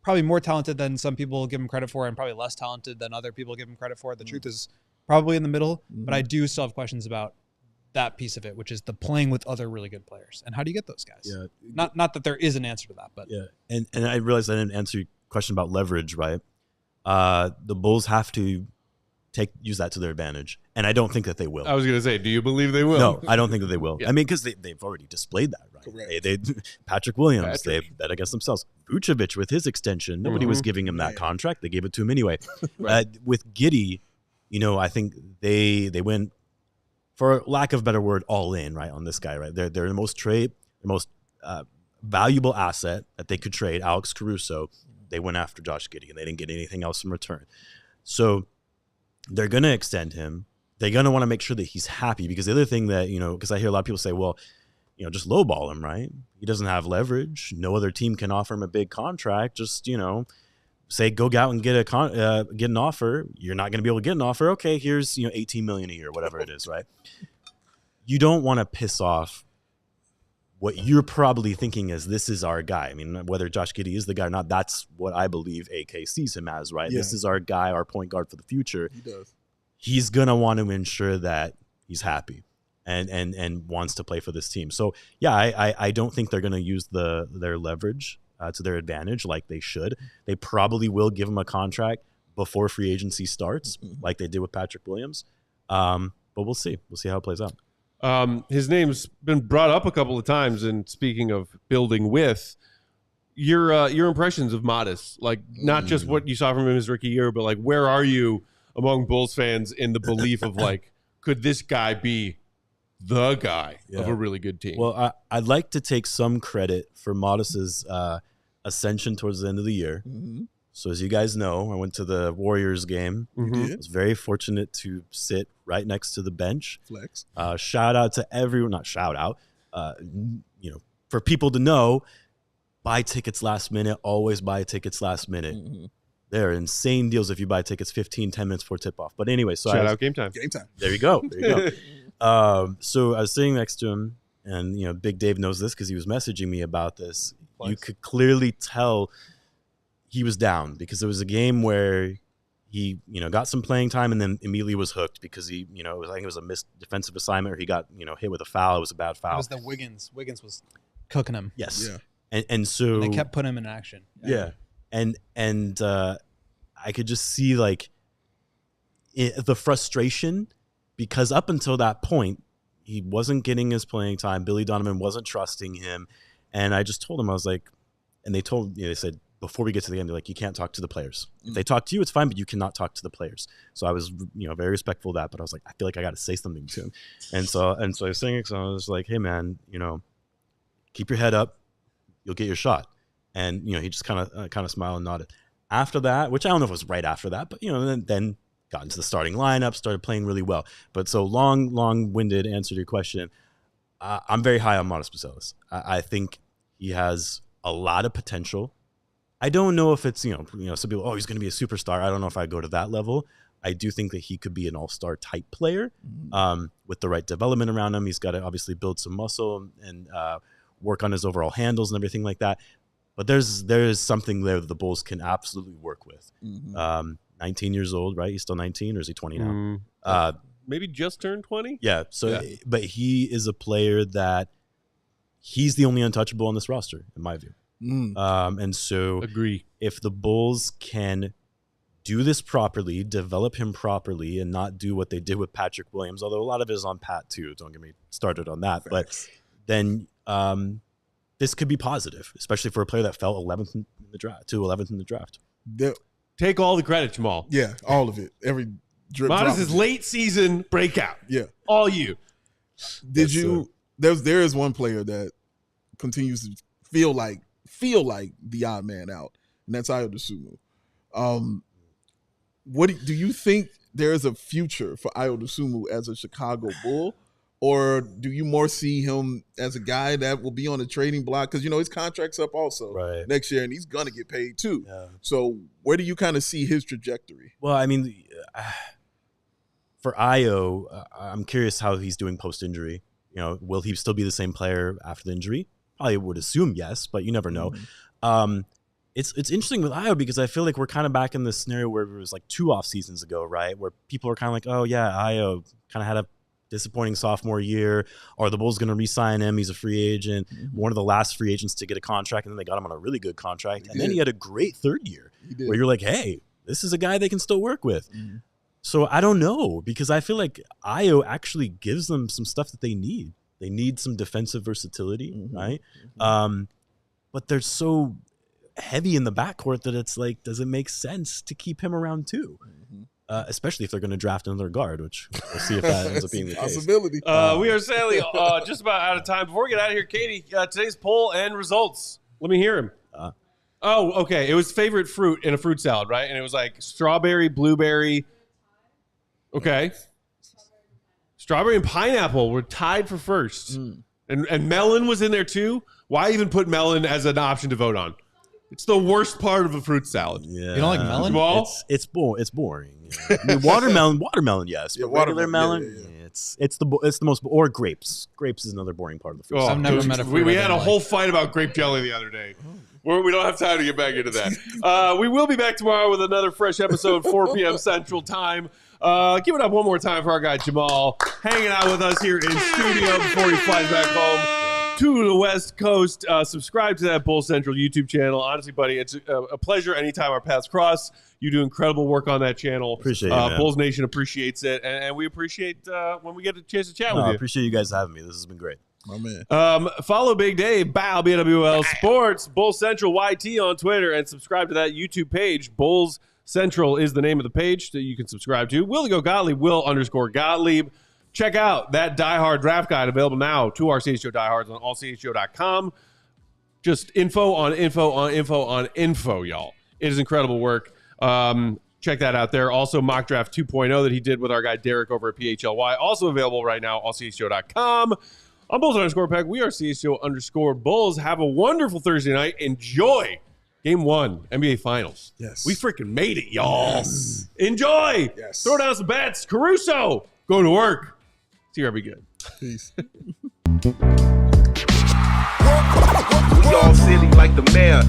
[SPEAKER 4] probably more talented than some people give him credit for, and probably less talented than other people give him credit for. The truth is probably in the middle, but I do still have questions about that piece of it, which is the playing with other really good players. And how do you get those guys?
[SPEAKER 3] Yeah.
[SPEAKER 4] Not that there is an answer to that, but
[SPEAKER 3] And I realized I didn't answer your question about leverage, right? The Bulls have to use that to their advantage, and I don't think that they will.
[SPEAKER 1] I was going to say, do you believe they will?
[SPEAKER 3] No, I don't think that they will. I mean, because they've already displayed that, right?
[SPEAKER 2] Correct.
[SPEAKER 3] They Patrick Williams, they bet against themselves. Vucevic with his extension, nobody was giving him that contract. They gave it to him anyway. With Giddey, I think they went, for lack of a better word, all in, right, on this guy, right? They're the most valuable asset that they could trade, Alex Caruso. They went after Josh Giddey, and they didn't get anything else in return. So they're going to extend him. They're going to want to make sure that he's happy, because the other thing that, because I hear a lot of people say, well, just lowball him, right? He doesn't have leverage. No other team can offer him a big contract. Just, say go out and get an offer. You're not going to be able to get an offer. Okay, here's, $18 million a year, whatever it is, right? You don't want to piss off what you're probably thinking is, this is our guy. I mean, whether Josh Giddey is the guy or not, that's what I believe AK sees him as, right? Yeah. This is our guy, our point guard for the future.
[SPEAKER 2] He does.
[SPEAKER 3] He's going to want to ensure that he's happy and wants to play for this team. So, yeah, I don't think they're going to use their leverage to their advantage like they should. They probably will give him a contract before free agency starts, like they did with Patrick Williams. but we'll see. We'll see how it plays out.
[SPEAKER 1] His name's been brought up a couple of times, and speaking of building with, your impressions of Matas, like not just what you saw from him his rookie year, but like where are you among Bulls fans in the belief of like, could this guy be the guy of a really good team?
[SPEAKER 3] Well, I'd like to take some credit for Matas's ascension towards the end of the year.
[SPEAKER 2] Mm-hmm.
[SPEAKER 3] So as you guys know, I went to the Warriors game.
[SPEAKER 1] Mhm.
[SPEAKER 3] I was very fortunate to sit right next to the bench.
[SPEAKER 2] Flex.
[SPEAKER 3] Shout out to everyone, not shout out, for people to know, buy tickets last minute, always buy tickets last minute.
[SPEAKER 2] Mm-hmm.
[SPEAKER 3] There are insane deals if you buy tickets 15, 10 minutes before tip-off. But anyway, so
[SPEAKER 1] Shout out Game Time.
[SPEAKER 2] Game time.
[SPEAKER 3] there you go. There you go. So I was sitting next to him, and Big Dave knows this because he was messaging me about this.
[SPEAKER 2] Flex.
[SPEAKER 3] You could clearly tell he was down because it was a game where he, got some playing time and then immediately was hooked because he, I think it was a missed defensive assignment or he got, hit with a foul. It was a bad foul.
[SPEAKER 4] It was the Wiggins. Wiggins was cooking him.
[SPEAKER 3] Yes.
[SPEAKER 2] Yeah.
[SPEAKER 3] And so
[SPEAKER 4] They kept putting him in action.
[SPEAKER 3] yeah. And I could just see like the frustration because up until that point, he wasn't getting his playing time. Billy Donovan wasn't trusting him. And I just told him, I was like, and they told me, they said, before we get to the end, they're like, you can't talk to the players. If they talk to you, it's fine, but you cannot talk to the players. So I was, very respectful of that, but I was like, I feel like I got to say something to him. And so I was saying it, so I was like, hey man, keep your head up, you'll get your shot. And, he just kind of smiled and nodded. After that, which I don't know if it was right after that, but, then got into the starting lineup, started playing really well. But so long-winded answer to your question, I'm very high on Matas Buzelis. I think he has a lot of potential. I don't know if it's, some people, he's going to be a superstar. I don't know if I go to that level. I do think that he could be an all-star type player with the right development around him. He's got to obviously build some muscle and work on his overall handles and everything like that. But there's something there that the Bulls can absolutely work with. 19 years old, right? He's still 19, or is he 20 now?
[SPEAKER 1] Maybe just turned 20?
[SPEAKER 3] Yeah. So, but he is a player that he's the only untouchable on this roster, in my view. And so
[SPEAKER 1] Agree.
[SPEAKER 3] If the Bulls can do this properly, develop him properly, and not do what they did with Patrick Williams, although a lot of it is on Pat too. Don't get me started on that.
[SPEAKER 2] Facts.
[SPEAKER 3] But then this could be positive, especially for a player that fell 11th in the draft.
[SPEAKER 1] Take all the credit, Jamaal.
[SPEAKER 2] Yeah, all of it. Every drip.
[SPEAKER 1] Matas is late season breakout.
[SPEAKER 2] Yeah.
[SPEAKER 1] All you.
[SPEAKER 2] Did you? There is one player that continues to feel like the odd man out, and that's Ayo Dosunmu. What do you think? There is a future for Ayo Dosunmu as a Chicago Bull, or do you more see him as a guy that will be on the trading block? Because his contract's up also next year, and he's gonna get paid too.
[SPEAKER 3] Yeah.
[SPEAKER 2] So where do you kind of see his trajectory?
[SPEAKER 3] Well, I mean, for Ayo, I'm curious how he's doing post-injury. Will he still be the same player after the injury? I would assume yes, but you never know. It's interesting with Ayo because I feel like we're kind of back in this scenario where it was like 2 off seasons ago, right? Where people are kind of like, oh yeah, Ayo kind of had a disappointing sophomore year. Are the Bulls going to re-sign him? He's a free agent, one of the last free agents to get a contract, and then they got him on a really good contract. And then he had a great third year where you're like, hey, this is a guy they can still work with. So I don't know because I feel like Ayo actually gives them some stuff that they need. They need some defensive versatility, right? But they're so heavy in the backcourt that it's like, does it make sense to keep him around too? Especially if they're going to draft another guard, which we'll see if that ends up being the case.
[SPEAKER 2] Possibility.
[SPEAKER 1] We are sadly just about out of time. Before we get out of here, Katie, today's poll and results. Let me hear him. Okay. It was favorite fruit in a fruit salad, right? And it was like strawberry, blueberry. Okay. Strawberry and pineapple were tied for first. And melon was in there too. Why even put melon as an option to vote on? It's the worst part of a fruit salad.
[SPEAKER 3] Yeah.
[SPEAKER 4] You don't like melon?
[SPEAKER 3] It's boring. Yeah. I mean, watermelon, yes.
[SPEAKER 2] Yeah,
[SPEAKER 3] But regular melon,
[SPEAKER 2] yeah.
[SPEAKER 3] it's the most, or grapes. Grapes is another boring part of the fruit salad.
[SPEAKER 4] I've never met a fruit
[SPEAKER 1] We
[SPEAKER 4] I
[SPEAKER 1] had
[SPEAKER 4] don't
[SPEAKER 1] a
[SPEAKER 4] like.
[SPEAKER 1] whole fight about grape jelly the other day. We don't have time to get back into that. We will be back tomorrow with another fresh episode, 4 p.m. Central Time. Give it up one more time for our guy Jamaal, hanging out with us here in studio before he flies back home. to the West Coast. Subscribe to that Bull Central YouTube channel. Honestly, buddy, it's a pleasure anytime our paths cross. You do incredible work on that channel.
[SPEAKER 3] Appreciate it, man.
[SPEAKER 1] Bulls Nation appreciates it, and we appreciate when we get a chance to chat with
[SPEAKER 3] I
[SPEAKER 1] you.
[SPEAKER 3] appreciate you guys having me. This has been great.
[SPEAKER 2] My man.
[SPEAKER 1] Follow Big Dave, Bow, BWL Sports, Bull Central YT on Twitter, and subscribe to that YouTube page. Bulls Central is the name of the page that you can subscribe to. Will go Gottlieb, Will_Gottlieb. Check out that Die Hard draft guide available now to our CHGO diehards on allchgo.com. Just info on info on info on info, y'all. It is incredible work. Check that out there. Also, Mock Draft 2.0 that he did with our guy Derek over at PHLY. Also available right now, allchgo.com. I'm Bulls_Peck. We are CHGO_Bulls. Have a wonderful Thursday night. Enjoy Game 1, NBA Finals.
[SPEAKER 2] Yes.
[SPEAKER 1] We freaking made it, y'all. Yes. Enjoy.
[SPEAKER 2] Yes.
[SPEAKER 1] Throw down some bets. Caruso, go to work. See you, every good.
[SPEAKER 2] Peace.
[SPEAKER 5] We all silly like the mayor.